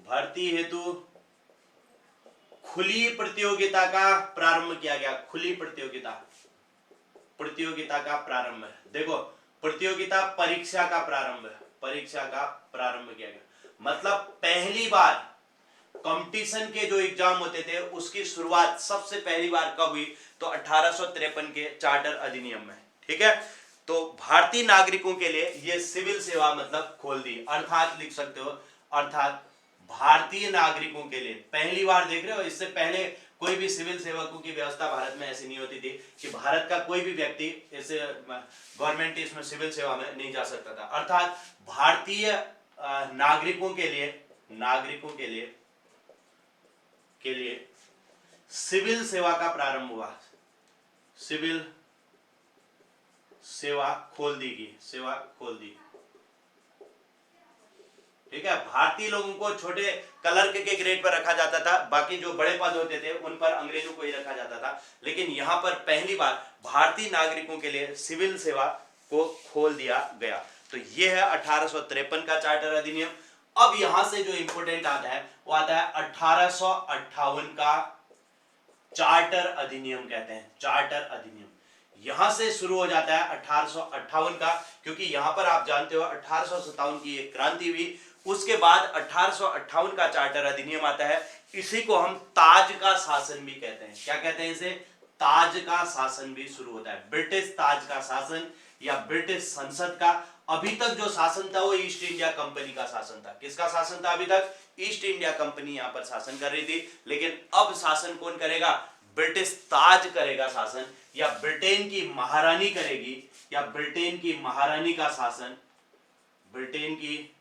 खुली प्रतियोगिता का प्रारंभ किया गया। खुली प्रतियोगिता का प्रारंभ, देखो प्रतियोगिता परीक्षा का प्रारंभ किया गया। मतलब पहली बार कंपटीशन के जो एग्जाम होते थे उसकी शुरुआत सबसे पहली बार कब हुई? तो 1853 के चार्टर अधिनियम में। ठीक है, तो भारतीय नागरिकों के लिए ये सिविल सेवा मतलब खोल दी, अर्थात लिख सकते हो, अर्थात भारतीय नागरिकों के लिए पहली बार, देख रहे हो, इससे पहले कोई भी सिविल सेवकों की व्यवस्था भारत में ऐसी नहीं होती थी कि भारत का कोई भी व्यक्ति इस गवर्नमेंट इसमें सिविल सेवा में नहीं जा सकता था। अर्थात भारतीय नागरिकों के लिए सिविल सेवा का प्रारंभ हुआ। सिविल सेवा खोल दी गई, सेवा खोल दी। ठीक है, भारतीय लोगों को छोटे क्लर्क के ग्रेड पर रखा जाता था, बाकी जो बड़े पद होते थे उन पर अंग्रेजों को ही रखा जाता था। लेकिन यहां पर पहली बार भारतीय नागरिकों के लिए सिविल सेवा को खोल दिया गया। तो यह है 1853 का चार्टर अधिनियम। अब यहां से जो इंपोर्टेंट आता है वो आता है 1858 का चार्टर अधिनियम, कहते हैं चार्टर अधिनियम। यहां से शुरू हो जाता है 1858 का, क्योंकि यहां पर आप जानते हो 1857 की एक क्रांति हुई, उसके बाद 1858 का चार्टर अधिनियम आता है। इसी को हम ताज का शासन भी कहते हैं। क्या कहते हैं इसे? ताज का शासन भी शुरू होता है। ब्रिटिश ताज का शासन या ब्रिटिश संसद का। अभी तक जो शासन था वो ईस्ट इंडिया कंपनी का शासन था। किसका शासन था अभी तक? ईस्ट इंडिया कंपनी यहां पर शासन कर रही थी। लेकिन अब शासन कौन करेगा? ब्रिटिश ताज करेगा शासन, या ब्रिटेन की महारानी करेगी, या ब्रिटेन की महारानी का शासन, ब्रिटेन की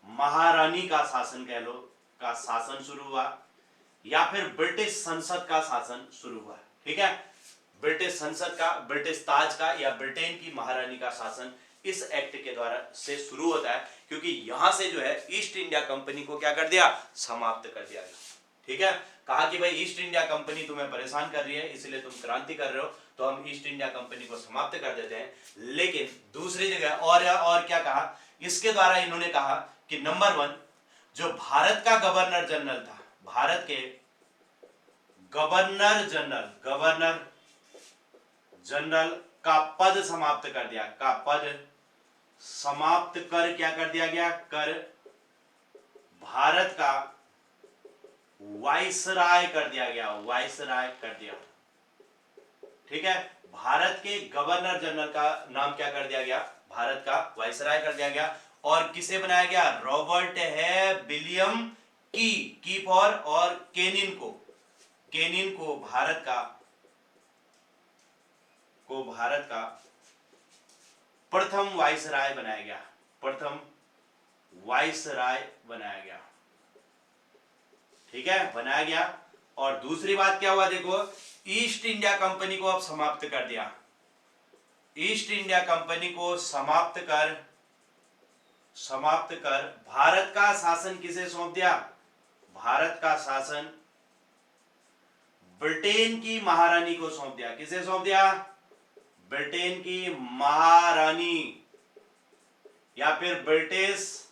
महारानी का शासन कह लो, का शासन शुरू हुआ, या फिर ब्रिटिश संसद का शासन शुरू हुआ। ठीक है, ब्रिटिश संसद का, ब्रिटिश ताज का या ब्रिटेन की महारानी का शासन इस एक्ट के द्वारा से शुरू होता है, क्योंकि यहां से जो है ईस्ट इंडिया कंपनी को क्या कर दिया? समाप्त कर दिया गया। ठीक है, कहा कि भाई ईस्ट इंडिया कंपनी तुम्हें परेशान कर रही है, इसलिए तुम क्रांति कर रहे हो, तो हम ईस्ट इंडिया कंपनी को समाप्त कर देते हैं। लेकिन दूसरी जगह और क्या कहा? इसके द्वारा इन्होंने कहा कि नंबर 1, जो भारत का गवर्नर जनरल था, भारत के गवर्नर जनरल का पद समाप्त कर दिया, का पद समाप्त कर क्या कर दिया गया? कर भारत का वाइसराय कर दिया गया, वाइसराय कर दिया। ठीक है, भारत के गवर्नर जनरल का नाम क्या कर दिया गया? भारत का वाइसराय कर दिया गया। और किसे बनाया गया? रॉबर्ट है विलियम की फॉर और केनिन को भारत का प्रथम वाइसराय बनाया गया, प्रथम वाइसराय बनाया गया। ठीक है, बनाया गया। और दूसरी बात क्या हुआ? देखो, ईस्ट इंडिया कंपनी को अब समाप्त कर दिया। ईस्ट इंडिया कंपनी को समाप्त कर भारत का शासन किसे सौंप दिया? भारत का शासन ब्रिटेन की महारानी को सौंप दिया। किसे सौंप दिया? ब्रिटेन की महारानी, या फिर ब्रिटिश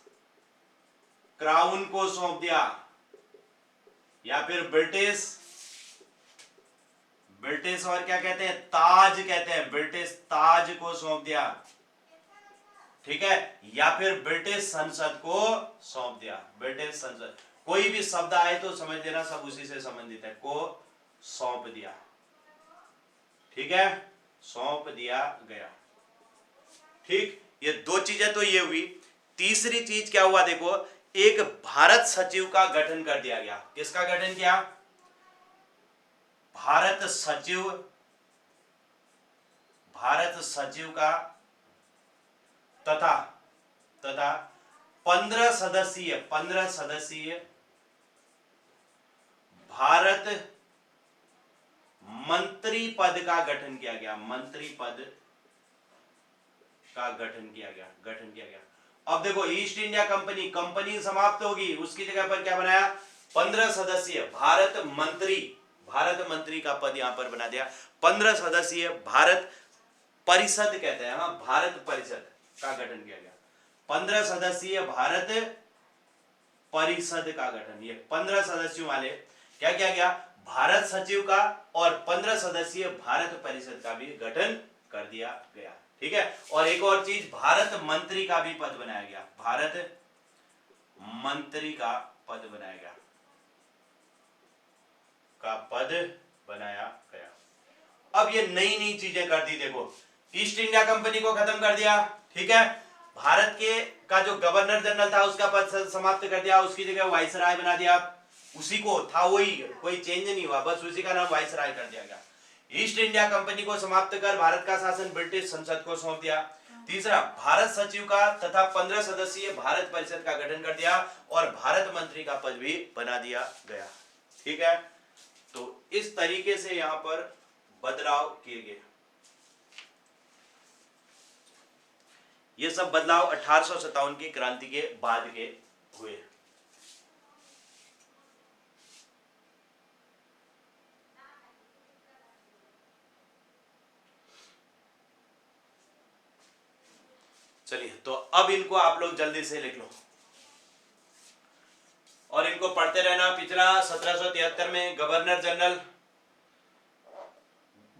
क्राउन को सौंप दिया, या फिर ब्रिटिश और क्या कहते हैं? ताज कहते हैं, ब्रिटिश ताज को सौंप दिया। ठीक है, या फिर ब्रिटिश संसद को सौंप दिया। ब्रिटिश संसद, कोई भी शब्द आए तो समझ लेना सब उसी से संबंधित है, को सौंप दिया। ठीक है, सौंप दिया गया। ठीक, ये दो चीजें तो ये हुई। तीसरी चीज क्या हुआ? देखो, एक भारत सचिव का गठन कर दिया गया। किसका गठन किया? भारत सचिव का तथा 15 सदस्यीय भारत मंत्री पद का गठन किया गया। मंत्री पद का गठन किया गया। अब देखो, ईस्ट इंडिया कंपनी समाप्त होगी, उसकी जगह पर क्या बनाया? 15 सदस्यीय भारत मंत्री का पद यहां पर बना दिया। 15 सदस्यीय भारत परिषद कहते हैं, हाँ, भारत परिषद का गठन किया गया। 15 सदस्यीय भारत परिषद का गठन, ये 15 सदस्यों वाले क्या किया गया? भारत सचिव का और 15 सदस्यीय भारत परिषद का भी गठन कर दिया गया। ठीक है, और एक और चीज, भारत मंत्री का भी पद बनाया गया। भारत मंत्री का पद बनाया गया, अब ये नई चीजें कर दी। देखो, ईस्ट इंडिया कंपनी को खत्म कर दिया। ठीक है, भारत के का जो गवर्नर जनरल था उसका पद समाप्त कर दिया, उसकी जगह वाइसराय बना दिया। उसी को था, वही, कोई चेंज नहीं हुआ, बस उसी का नाम वाइसराय कर दिया गया। ईस्ट इंडिया कंपनी को समाप्त कर भारत का शासन ब्रिटिश संसद को सौंप दिया। तीसरा, भारत सचिव का तथा 15 सदस्यीय भारत परिषद का गठन कर दिया और भारत मंत्री का पद भी बना दिया गया। ठीक है, तो इस तरीके से यहां पर बदलाव किए गए। ये सब बदलाव 1857 की क्रांति के बाद के हुए। चलिए, तो अब इनको आप लोग जल्दी से लिख लो और इनको पढ़ते रहना। पिछला 1773 में गवर्नर जनरल,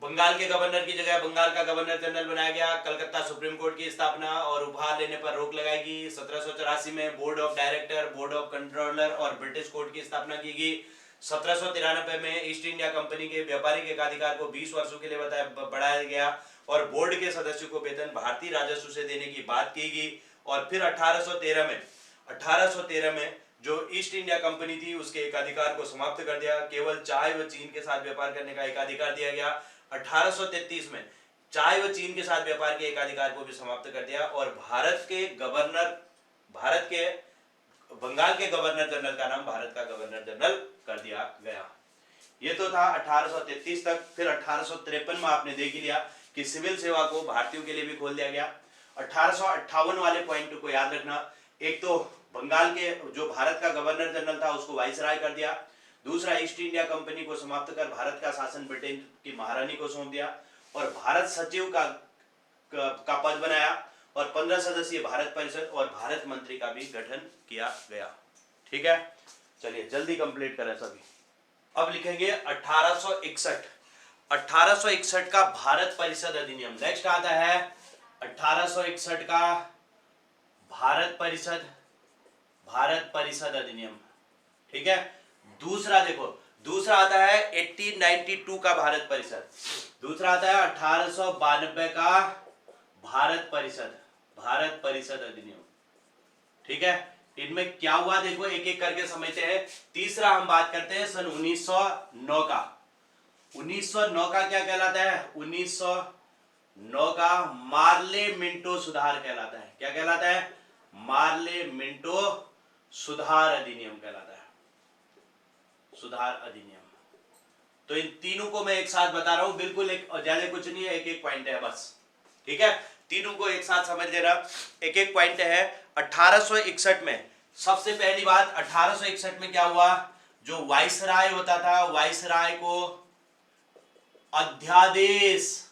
बंगाल के गवर्नर की जगह बंगाल का गवर्नर जनरल बनाया गया। कलकत्ता सुप्रीम कोर्ट की स्थापना और उपहार लेने पर रोक लगाएगी। 1784 में board of director, board of controller और ब्रिटिश कोर्ट की स्थापना की गई। 1793 में ईस्ट इंडिया कंपनी के व्यापारिक एकाधिकार को 20 वर्षों के लिए बढ़ाया गया और बोर्ड के सदस्यों को वेतन भारतीय राजस्व से देने की बात की गई। और फिर 1813 में जो ईस्ट इंडिया कंपनी थी उसके एकाधिकार को समाप्त कर दिया। केवल चाय व चीन के साथ व्यापार करने का एकाधिकार दिया गया। 1833 में चाय व चीन के साथ व्यापार के एकाधिकार को भी समाप्त कर दिया और भारत के बंगाल के गवर्नर जनरल का नाम भारत का गवर्नर जनरल कर दिया गया। ये तो था 1833 तक। फिर 1853 में आपने देख लिया कि सिविल सेवा को भारतीयों के लिए भी खोल दिया गया। 1858 वाले पॉइंट को याद रखना। एक तो बंगाल के जो भारत का गवर्नर जनरल था उसको वाइसराय कर दिया। दूसरा, ईस्ट इंडिया कंपनी को समाप्त कर भारत का शासन ब्रिटेन की महारानी को सौंप दिया और भारत सचिव का पद बनाया और 15 सदस्यीय भारत परिषद और भारत मंत्री का भी गठन किया गया। ठीक है, चलिए जल्दी कंप्लीट करें सभी। अब लिखेंगे 1861 का भारत परिषद अधिनियम। नेक्स्ट आता है 1861 का भारत परिषद अधिनियम। ठीक है, दूसरा देखो, दूसरा आता है 1892 का भारत परिषद। दूसरा आता है 1892 का भारत परिषद अधिनियम। ठीक है, इनमें क्या हुआ देखो, एक एक करके समझते हैं। तीसरा हम बात करते हैं सन 1909 का। 1909 का क्या कहलाता है? 1909 का मार्ले मिंटो सुधार कहलाता है। क्या कहलाता है? मार्ले मिंटो सुधार अधिनियम कहलाता है। सुधार अधिनियम। तो इन तीनों को मैं एक साथ बता रहा हूं, बिल्कुल एक ज्यादा कुछ नहीं है, एक एक पॉइंट है बस। ठीक है, तीनों को एक साथ समझ लेना, एक एक पॉइंट है। 1861 में सबसे पहली बात, 1861 में क्या हुआ, जो वाइसराय होता था, वाइसराय को अध्यादेश,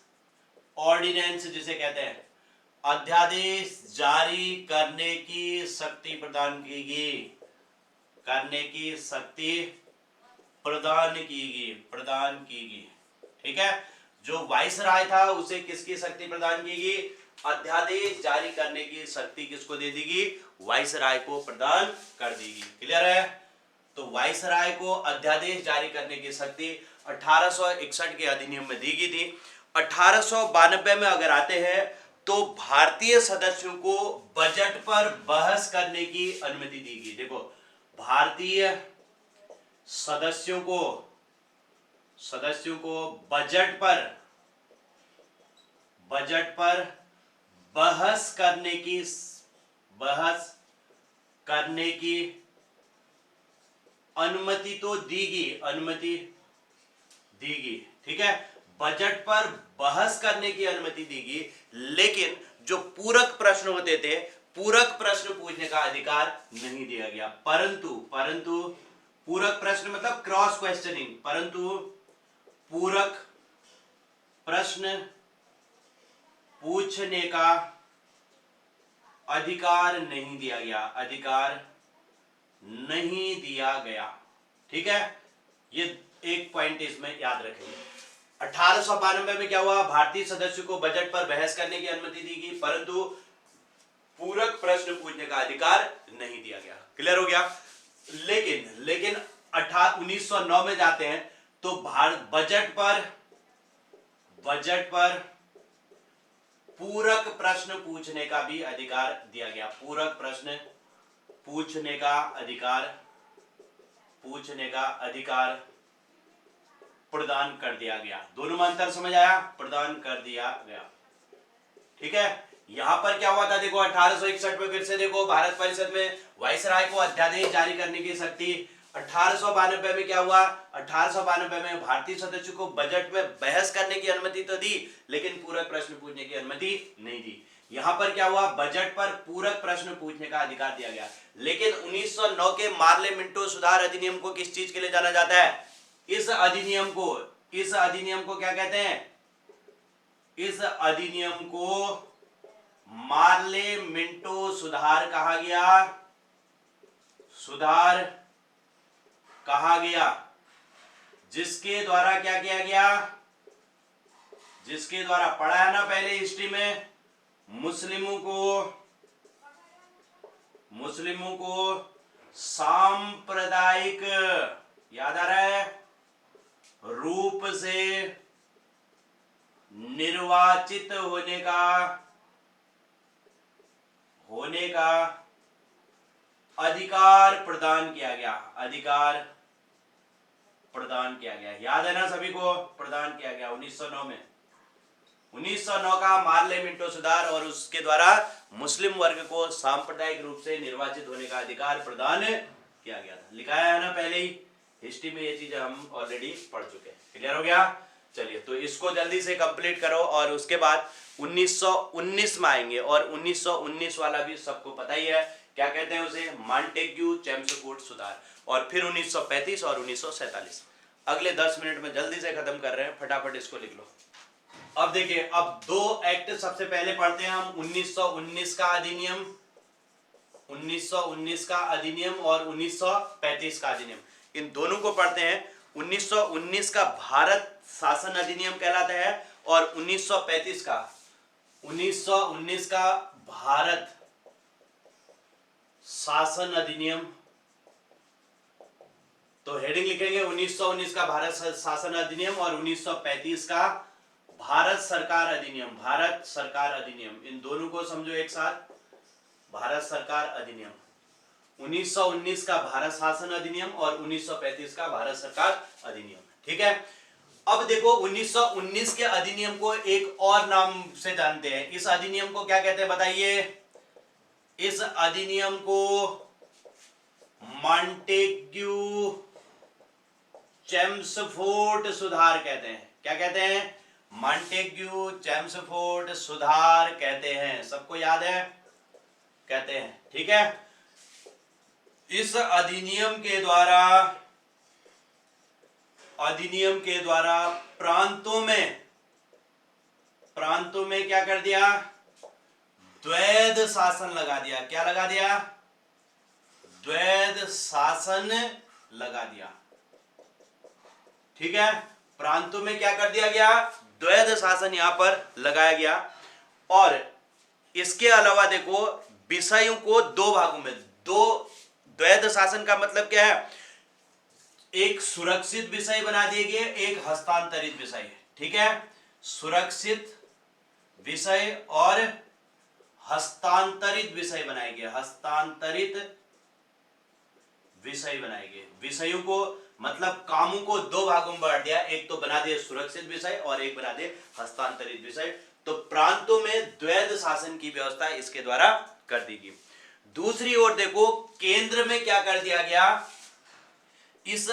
ऑर्डिनेंस जिसे कहते हैं, अध्यादेश जारी करने की शक्ति प्रदान की गई, प्रदान की गई। ठीक है, जो वाइसराय था उसे किसकी शक्ति प्रदान की गई? अध्यादेश जारी करने की शक्ति किसको दे दी गई? वाइसराय को प्रदान कर दी गई। क्लियर है? तो वाइसराय को अध्यादेश जारी करने की शक्ति 1861 के अधिनियम में दी गई थी। 1892 में अगर आते हैं तो भारतीय सदस्यों को बजट पर बहस करने की अनुमति दी गई। देखो, भारतीय सदस्यों को बजट पर बहस करने की अनुमति तो दी गई, ठीक है, बजट पर बहस करने की अनुमति दी गई, लेकिन जो पूरक प्रश्न होते थे, पूरक प्रश्न पूछने का अधिकार नहीं दिया गया। परंतु पूरक प्रश्न मतलब क्रॉस क्वेश्चनिंग, परंतु पूरक प्रश्न पूछने का अधिकार नहीं दिया गया। ठीक है, ये एक पॉइंट इसमें याद रखेंगे। 1892 में क्या हुआ? भारतीय सदस्यों को बजट पर बहस करने की अनुमति दी गई, परंतु पूरक प्रश्न पूछने का अधिकार नहीं दिया गया। क्लियर हो गया? लेकिन 1909 में जाते हैं तो बजट पर पूरक प्रश्न पूछने का भी अधिकार दिया गया। पूरक प्रश्न पूछने का पूछने का अधिकार प्रदान कर दिया गया। दोनों में अंतर समझ आया? प्रदान कर दिया गया। ठीक है, यहां पर क्या हुआ था देखो 1861 में फिर से देखो भारत परिषद में वायसराय को अध्यादेश जारी करने की शक्ति। 1892 में क्या हुआ? 1892 में भारतीय सदस्यों को बजट में बहस करने की अनुमति तो दी, लेकिन पूरक प्रश्न पूछने की अनुमति नहीं दी। यहां पर क्या हुआ? बजट पर पूरक प्रश्न पूछने का अधिकार दिया गया। लेकिन 1909 के मार्ले मिंटो सुधार अधिनियम को किस चीज के लिए जाना जाता है? इस अधिनियम को क्या कहते हैं? इस अधिनियम को मार्ले मिंटो सुधार कहा गया, जिसके द्वारा क्या किया गया? जिसके द्वारा, पढ़ा है ना पहले हिस्ट्री में, मुस्लिमों को सांप्रदायिक, याद आ रहा है, रूप से निर्वाचित होने का अधिकार प्रदान किया गया। याद है ना सभी को? प्रदान किया गया 1909 में। 1909 का मार्ले मिंटो सुधार, और उसके द्वारा मुस्लिम वर्ग को सांप्रदायिक रूप से निर्वाचित होने का अधिकार प्रदान किया गया था। लिखा है ना पहले ही हिस्ट्री में, ये चीजें हम ऑलरेडी पढ़ चुके हैं। क्लियर हो गया? चलिए, तो इसको जल्दी से कंप्लीट करो और उसके बाद 1919 में आएंगे, और 1919 वाला भी सबको पता ही है, क्या कहते हैं उसे? मॉन्टेग्यू चेम्सफोर्ड सुधार। और फिर 1935 और 1947। अगले 10 मिनट में जल्दी से खत्म कर रहे हैं, फटाफट इसको लिख लो। अब देखिए, अब दो एक्ट सबसे पहले पढ़ते हैं हम। 1919 का अधिनियम, 1919 का अधिनियम और 1935 का अधिनियम, इन दोनों को पढ़ते हैं। 1919 का भारत शासन अधिनियम कहलाता है, और 1935 का भारत शासन अधिनियम। तो हेडिंग लिखेंगे 1919 का भारत शासन अधिनियम और 1935 का भारत सरकार अधिनियम। इन दोनों को समझो एक साथ, भारत सरकार अधिनियम। 1919 का भारत शासन अधिनियम और 1935 का भारत सरकार अधिनियम। ठीक है, अब देखो 1919 के अधिनियम को एक और नाम से जानते हैं। इस अधिनियम को क्या कहते हैं बताइए? इस अधिनियम को मॉन्टेग्यू चेम्सफोर्ड सुधार कहते हैं। क्या कहते हैं? मॉन्टेग्यू चेम्सफोर्ड सुधार कहते हैं। सबको याद है? कहते हैं। ठीक है, इस अधिनियम के द्वारा प्रांतों में क्या कर दिया? द्वैध शासन लगा दिया। क्या लगा दिया? द्वैध शासन लगा दिया। ठीक है, प्रांतों में क्या कर दिया गया? द्वैध शासन यहां पर लगाया गया। और इसके अलावा देखो, विषयों को दो भागों में, दो द्वैध शासन का मतलब क्या है? एक सुरक्षित विषय बना दिए गए, एक हस्तांतरित विषय। ठीक है, सुरक्षित विषय और हस्तांतरित विषय बनाए गए। विषयों को मतलब कामों को दो भागों में बांट दिया, एक तो बना दिए सुरक्षित विषय और एक बना दिए हस्तांतरित विषय। तो प्रांतों में द्वैध शासन की व्यवस्था इसके द्वारा कर दी गई। दूसरी ओर देखो, केंद्र में क्या कर दिया गया? इस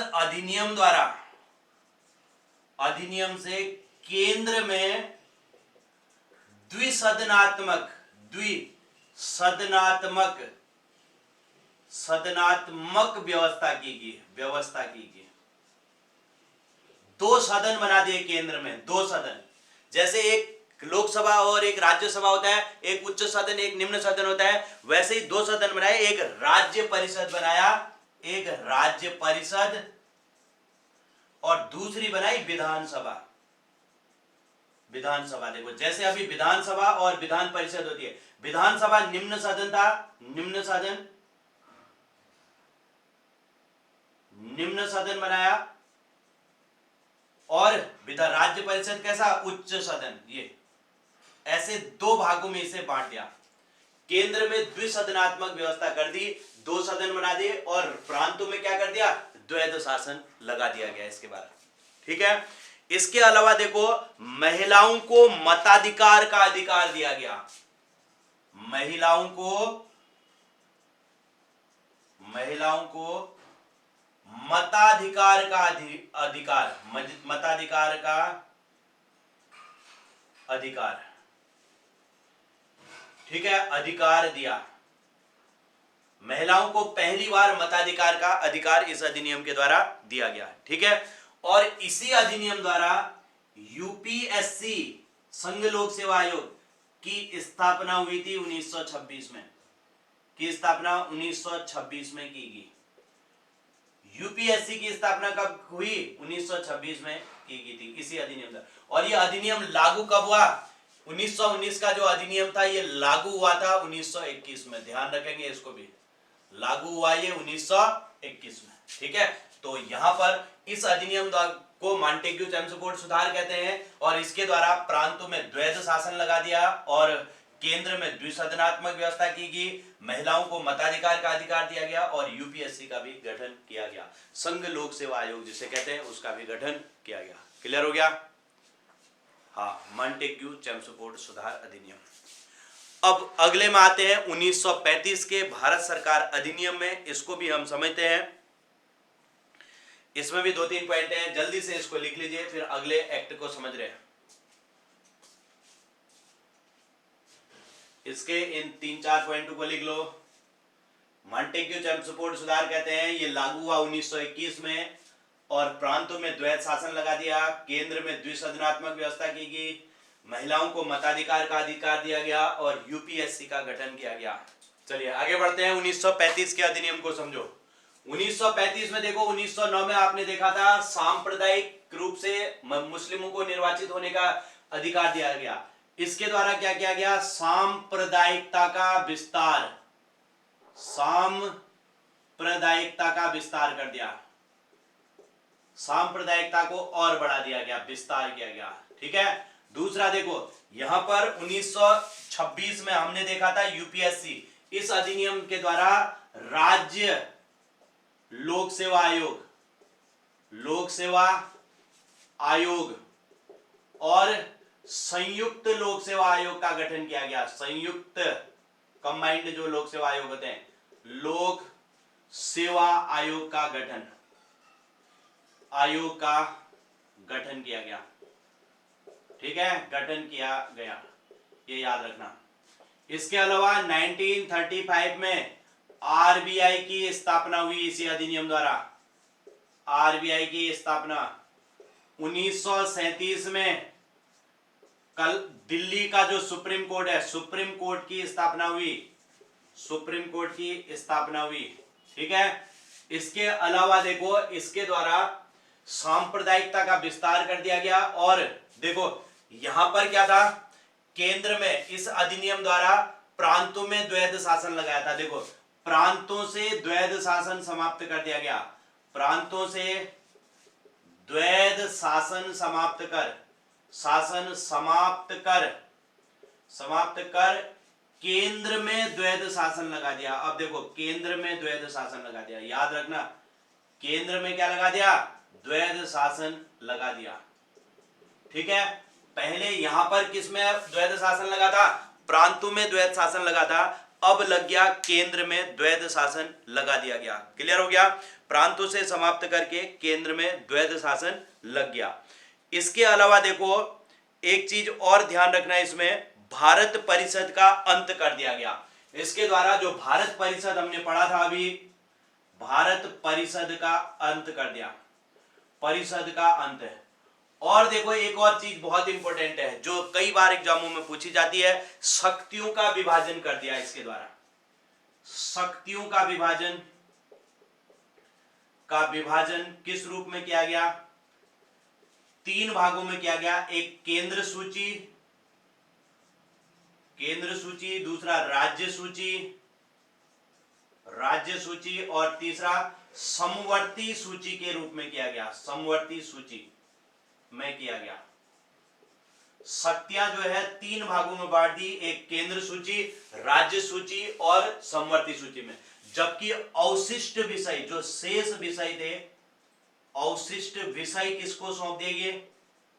अधिनियम से केंद्र में द्विसदनात्मक व्यवस्था की गई। दो सदन बना दिए केंद्र में, दो सदन। जैसे एक लोकसभा और एक राज्यसभा होता है, एक उच्च सदन एक निम्न सदन होता है, वैसे ही दो सदन बनाए। एक राज्य परिषद बनाया, और दूसरी बनाई विधानसभा। देखो, जैसे अभी विधानसभा और विधान परिषद होती है। विधानसभा निम्न सदन था, निम्न सदन बनाया, और राज्य परिषद कैसा? उच्च सदन। ये ऐसे दो भागों में इसे बांट दिया। केंद्र में द्विसदनात्मक व्यवस्था कर दी, दो सदन बना दिए, और प्रांतों में क्या कर दिया? द्वैध शासन लगा दिया गया इसके बाद। ठीक है, इसके अलावा देखो महिलाओं को मताधिकार का अधिकार दिया गया। महिलाओं को मताधिकार का अधिकार, मताधिकार का अधिकार, ठीक है, अधिकार दिया। महिलाओं को पहली बार मताधिकार का अधिकार इस अधिनियम के द्वारा दिया गया। ठीक है, और इसी अधिनियम द्वारा यूपीएससी संघ लोक सेवा आयोग की स्थापना हुई थी 1926 में। की स्थापना 1926 में की गई। यूपीएससी की स्थापना कब हुई? 1926 में की गई थी इसी अधिनियम द्वारा। और यह अधिनियम लागू कब हुआ? 1919 का जो अधिनियम था ये लागू हुआ था 1921 में। ध्यान रखेंगे इसको भी, लागू हुआ ये 1921 में। ठीक है, तो यहां पर इस अधिनियम को मॉन्टेग्यू चेम्सफोर्ड सुधार कहते हैं और इसके द्वारा प्रांतों में द्वैध शासन लगा दिया और केंद्र में द्विसदनात्मक व्यवस्था की गई, महिलाओं को मताधिकार का अधिकार दिया गया और यूपीएससी का भी गठन किया गया। संघ लोक सेवा आयोग जिसे कहते हैं उसका भी गठन किया गया। क्लियर हो गया? हाँ, मॉन्टेग्यू चेम्सफोर्ड सुधार अधिनियम। अब अगले में आते हैं 1935 के भारत सरकार अधिनियम में। इसको भी हम समझते हैं। इसमें भी 2-3 पॉइंट हैं, जल्दी से इसको लिख लीजिए फिर अगले एक्ट को समझ रहे हैं। इसके इन 3-4 पॉइंटों को लिख लो। मॉन्टेग्यू चेम्सफोर्ड सुधार कहते हैं ये लागू हुआ 1921 में और प्रांतों में द्वैध शासन लगा दिया, केंद्र में द्विसदनात्मक व्यवस्था की गई, महिलाओं को मताधिकार का अधिकार दिया गया और यूपीएससी का गठन किया गया। चलिए आगे बढ़ते हैं। 1935 के अधिनियम को समझो। 1935 में देखो, 1909 में आपने देखा था सांप्रदायिक रूप से मुस्लिमों को निर्वाचित होने का अधिकार दिया गया। इसके द्वारा क्या किया गया? सांप्रदायिकता का विस्तार, सांप्रदायिकता का विस्तार कर दिया, सांप्रदायिकता को और बढ़ा दिया गया, विस्तार किया गया। ठीक है, दूसरा देखो यहां पर 1926 में हमने देखा था यूपीएससी, इस अधिनियम के द्वारा राज्य लोक सेवा आयोग, लोक सेवा आयोग और संयुक्त लोक सेवा आयोग का गठन किया गया। संयुक्त कंबाइंड जो लोक सेवा आयोग होते हैं, लोक सेवा आयोग का गठन, आयोग का गठन किया गया। ठीक है, गठन किया गया, ये याद रखना। इसके अलावा 1935 में आरबीआई की स्थापना हुई इसी अधिनियम द्वारा। आरबीआई की स्थापना 1937 में कल दिल्ली का जो सुप्रीम कोर्ट है, सुप्रीम कोर्ट की स्थापना हुई, सुप्रीम कोर्ट की स्थापना हुई। ठीक है, इसके अलावा देखो इसके द्वारा सांप्रदायिकता का विस्तार कर दिया गया और देखो यहां पर क्या था, केंद्र में इस अधिनियम द्वारा प्रांतों में द्वैध शासन लगाया था। देखो प्रांतों से द्वैध शासन समाप्त कर दिया गया, प्रांतों से द्वैध शासन समाप्त कर, शासन समाप्त कर केंद्र में द्वैध शासन लगा दिया। अब देखो केंद्र में द्वैध शासन लगा दिया, याद रखना, केंद्र में क्या लगा दिया? द्वैध शासन लगा दिया। ठीक है, पहले यहां पर किसमें द्वैध शासन लगा था? प्रांतों में द्वैध शासन लगा था, अब लग गया केंद्र में द्वैध शासन लगा दिया गया। क्लियर हो गया? प्रांतों से समाप्त करके केंद्र में द्वैध शासन लग गया। इसके अलावा देखो एक चीज और ध्यान रखना है, इसमें भारत परिषद का अंत कर दिया गया। इसके द्वारा जो भारत परिषद हमने पढ़ा था अभी, भारत परिषद का अंत कर दिया, परिषद का अंत है। और देखो एक और चीज बहुत इंपॉर्टेंट है जो कई बार एग्जामों में पूछी जाती है, शक्तियों का विभाजन कर दिया इसके द्वारा। शक्तियों का विभाजन किस रूप में किया गया? 3 भागों में किया गया। एक केंद्र सूची, दूसरा राज्य सूची और तीसरा समवर्ती सूची के रूप में किया गया, समवर्ती सूची में किया गया। शक्तियां जो है 3 भागों में बांट दी, एक केंद्र सूची, राज्य सूची और समवर्ती सूची में। जबकि अवशिष्ट विषय, जो शेष विषय थे, अवशिष्ट विषय किसको सौंप दिए गए?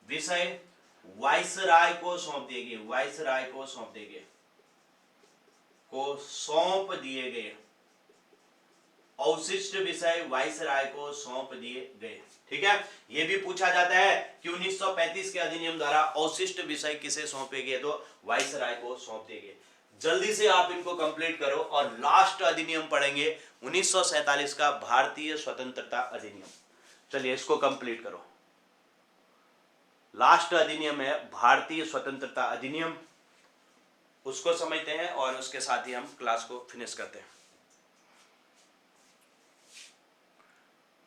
विषय वाइसराय को सौंप दिए गए, वाइसराय को सौंप दिए गए, को सौंप दिए गए। अवशिष्ट विषय वाइसराय को सौंप दिए गए। ठीक है, यह भी पूछा जाता है कि 1935 के अधिनियम द्वारा अवशिष्ट विषय किसे सौंपे गए? तो वाइसराय को सौंप दिए गए। जल्दी से आप इनको कंप्लीट करो और लास्ट अधिनियम पढ़ेंगे 1947 का भारतीय स्वतंत्रता अधिनियम। चलिए इसको कंप्लीट करो। लास्ट अधिनियम है भारतीय स्वतंत्रता अधिनियम, उसको समझते हैं और उसके साथ ही हम क्लास को फिनिश करते हैं।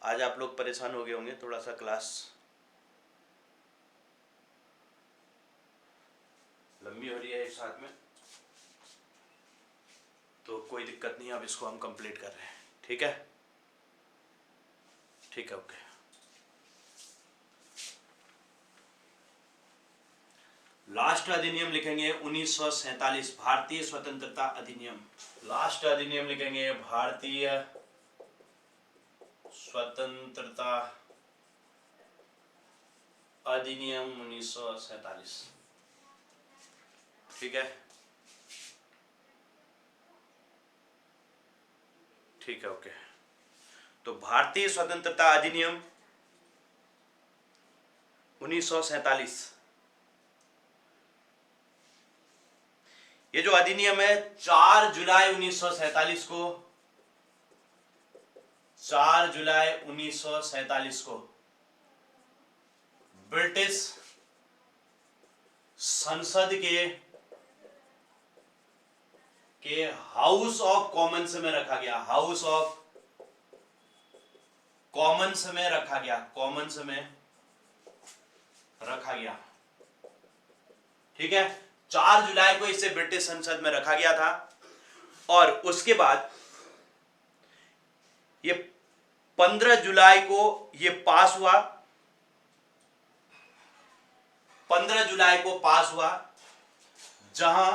आज आप लोग परेशान हो गए होंगे, थोड़ा सा क्लास लंबी हो रही है एक साथ में, तो कोई दिक्कत नहीं, अब इसको हम कंप्लीट कर रहे हैं। ठीक है, ठीक है, ओके। लास्ट अधिनियम लिखेंगे 1947 भारतीय स्वतंत्रता अधिनियम। लास्ट अधिनियम लिखेंगे भारतीय स्वतंत्रता अधिनियम 1947। ठीक है, ठीक है, ओके। तो भारतीय स्वतंत्रता अधिनियम 1947, ये जो अधिनियम है 4 जुलाई 1947 को, 4 जुलाई 1947 को ब्रिटिश संसद के हाउस ऑफ कॉमन्स में रखा गया, हाउस ऑफ कॉमन्स में रखा गया, कॉमन्स में रखा गया। ठीक है, 4 जुलाई को इसे ब्रिटिश संसद में रखा गया था और उसके बाद ये 15 जुलाई को ये पास हुआ, 15 जुलाई को पास हुआ, जहां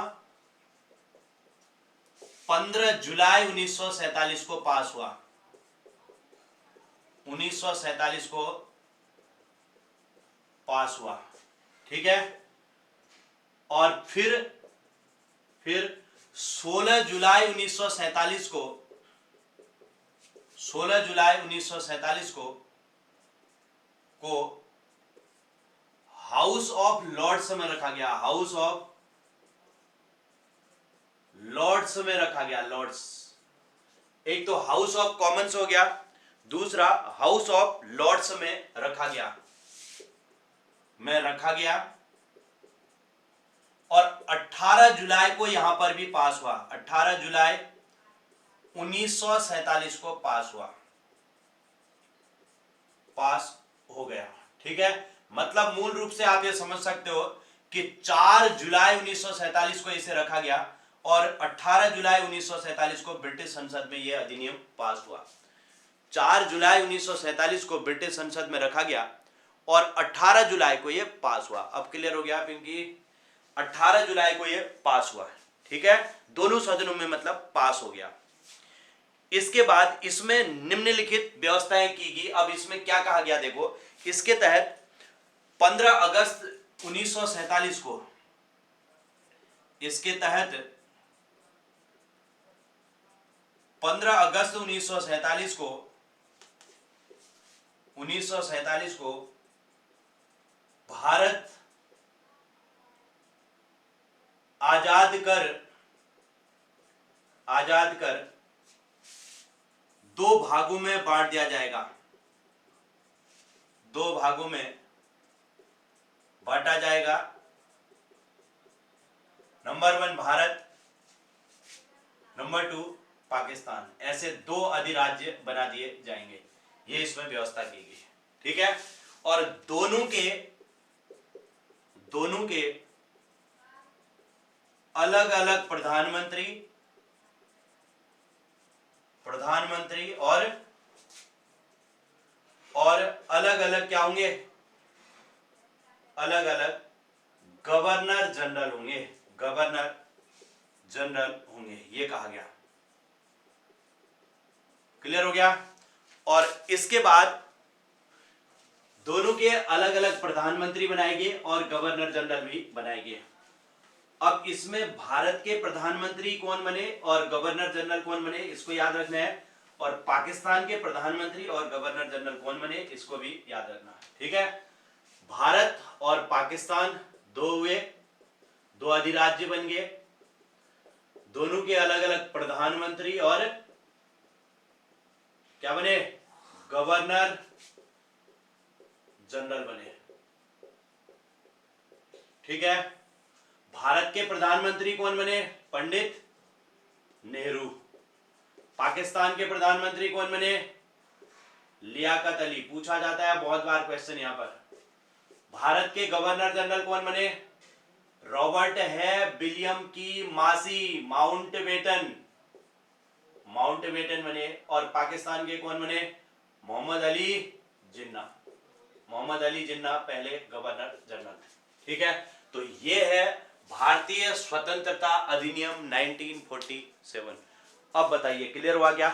15 जुलाई 1947 को पास हुआ, 1947 को पास हुआ। ठीक है, और फिर 16 जुलाई 1947 को, 16 जुलाई 1947 को हाउस ऑफ लॉर्ड्स में रखा गया, हाउस ऑफ लॉर्ड्स में रखा गया, लॉर्ड्स। एक तो हाउस ऑफ कॉमन्स हो गया, दूसरा हाउस ऑफ लॉर्ड्स में रखा गया, और 18 जुलाई को यहां पर भी पास हुआ, 18 जुलाई 1947 को पास हुआ, पास हो गया। ठीक है, मतलब मूल रूप से आप ये समझ सकते हो कि 4 जुलाई 1947 को इसे रखा गया और 18 जुलाई 1947 को ब्रिटिश संसद में यह अधिनियम पास हुआ। 4 जुलाई 1947 को ब्रिटिश संसद में रखा गया और 18 जुलाई को यह पास हुआ। अब क्लियर हो गया, क्योंकि 18 जुलाई को यह पास हुआ। ठीक है, दोनों सदनों में मतलब पास हो गया। इसके बाद इसमें निम्नलिखित व्यवस्थाएं की गई। अब इसमें क्या कहा गया देखो, इसके तहत 15 अगस्त 1947 को, इसके तहत 15 अगस्त 1947 को भारत आजाद कर 2 भागों में बांट दिया जाएगा, 2 भागों में बांटा जाएगा। नंबर 1 भारत, नंबर 2 पाकिस्तान, ऐसे 2 अधिराज्य बना दिए जाएंगे। ये इसमें व्यवस्था की गई। ठीक है, और दोनों के अलग अलग प्रधानमंत्री और अलग अलग क्या होंगे, अलग अलग गवर्नर जनरल होंगे, गवर्नर जनरल होंगे, ये कहा गया। क्लियर हो गया। और इसके बाद दोनों के अलग अलग प्रधानमंत्री बनाए गए और गवर्नर जनरल भी बनाए गए। अब इसमें भारत के प्रधानमंत्री कौन बने और गवर्नर जनरल कौन बने, इसको याद रखना है। और पाकिस्तान के प्रधानमंत्री और गवर्नर जनरल कौन बने, इसको भी याद रखना है। ठीक है, भारत और पाकिस्तान दो हुए, दो अधिराज्य बन गए, दोनों के अलग अलग प्रधानमंत्री और क्या बने, गवर्नर जनरल बने। ठीक है, भारत के प्रधानमंत्री कौन बने, पंडित नेहरू। पाकिस्तान के प्रधानमंत्री कौन बने, लियाकत अली। पूछा जाता है बहुत बार क्वेश्चन यहां पर। भारत के गवर्नर जनरल कौन बने, रॉबर्ट है विलियम की मासी, माउंटबेटन, माउंटबेटन बने। और पाकिस्तान के कौन बने, मोहम्मद अली जिन्ना, मोहम्मद अली जिन्ना पहले गवर्नर जनरल। ठीक है, तो ये है भारतीय स्वतंत्रता अधिनियम 1947। अब बताइए क्लियर हुआ क्या?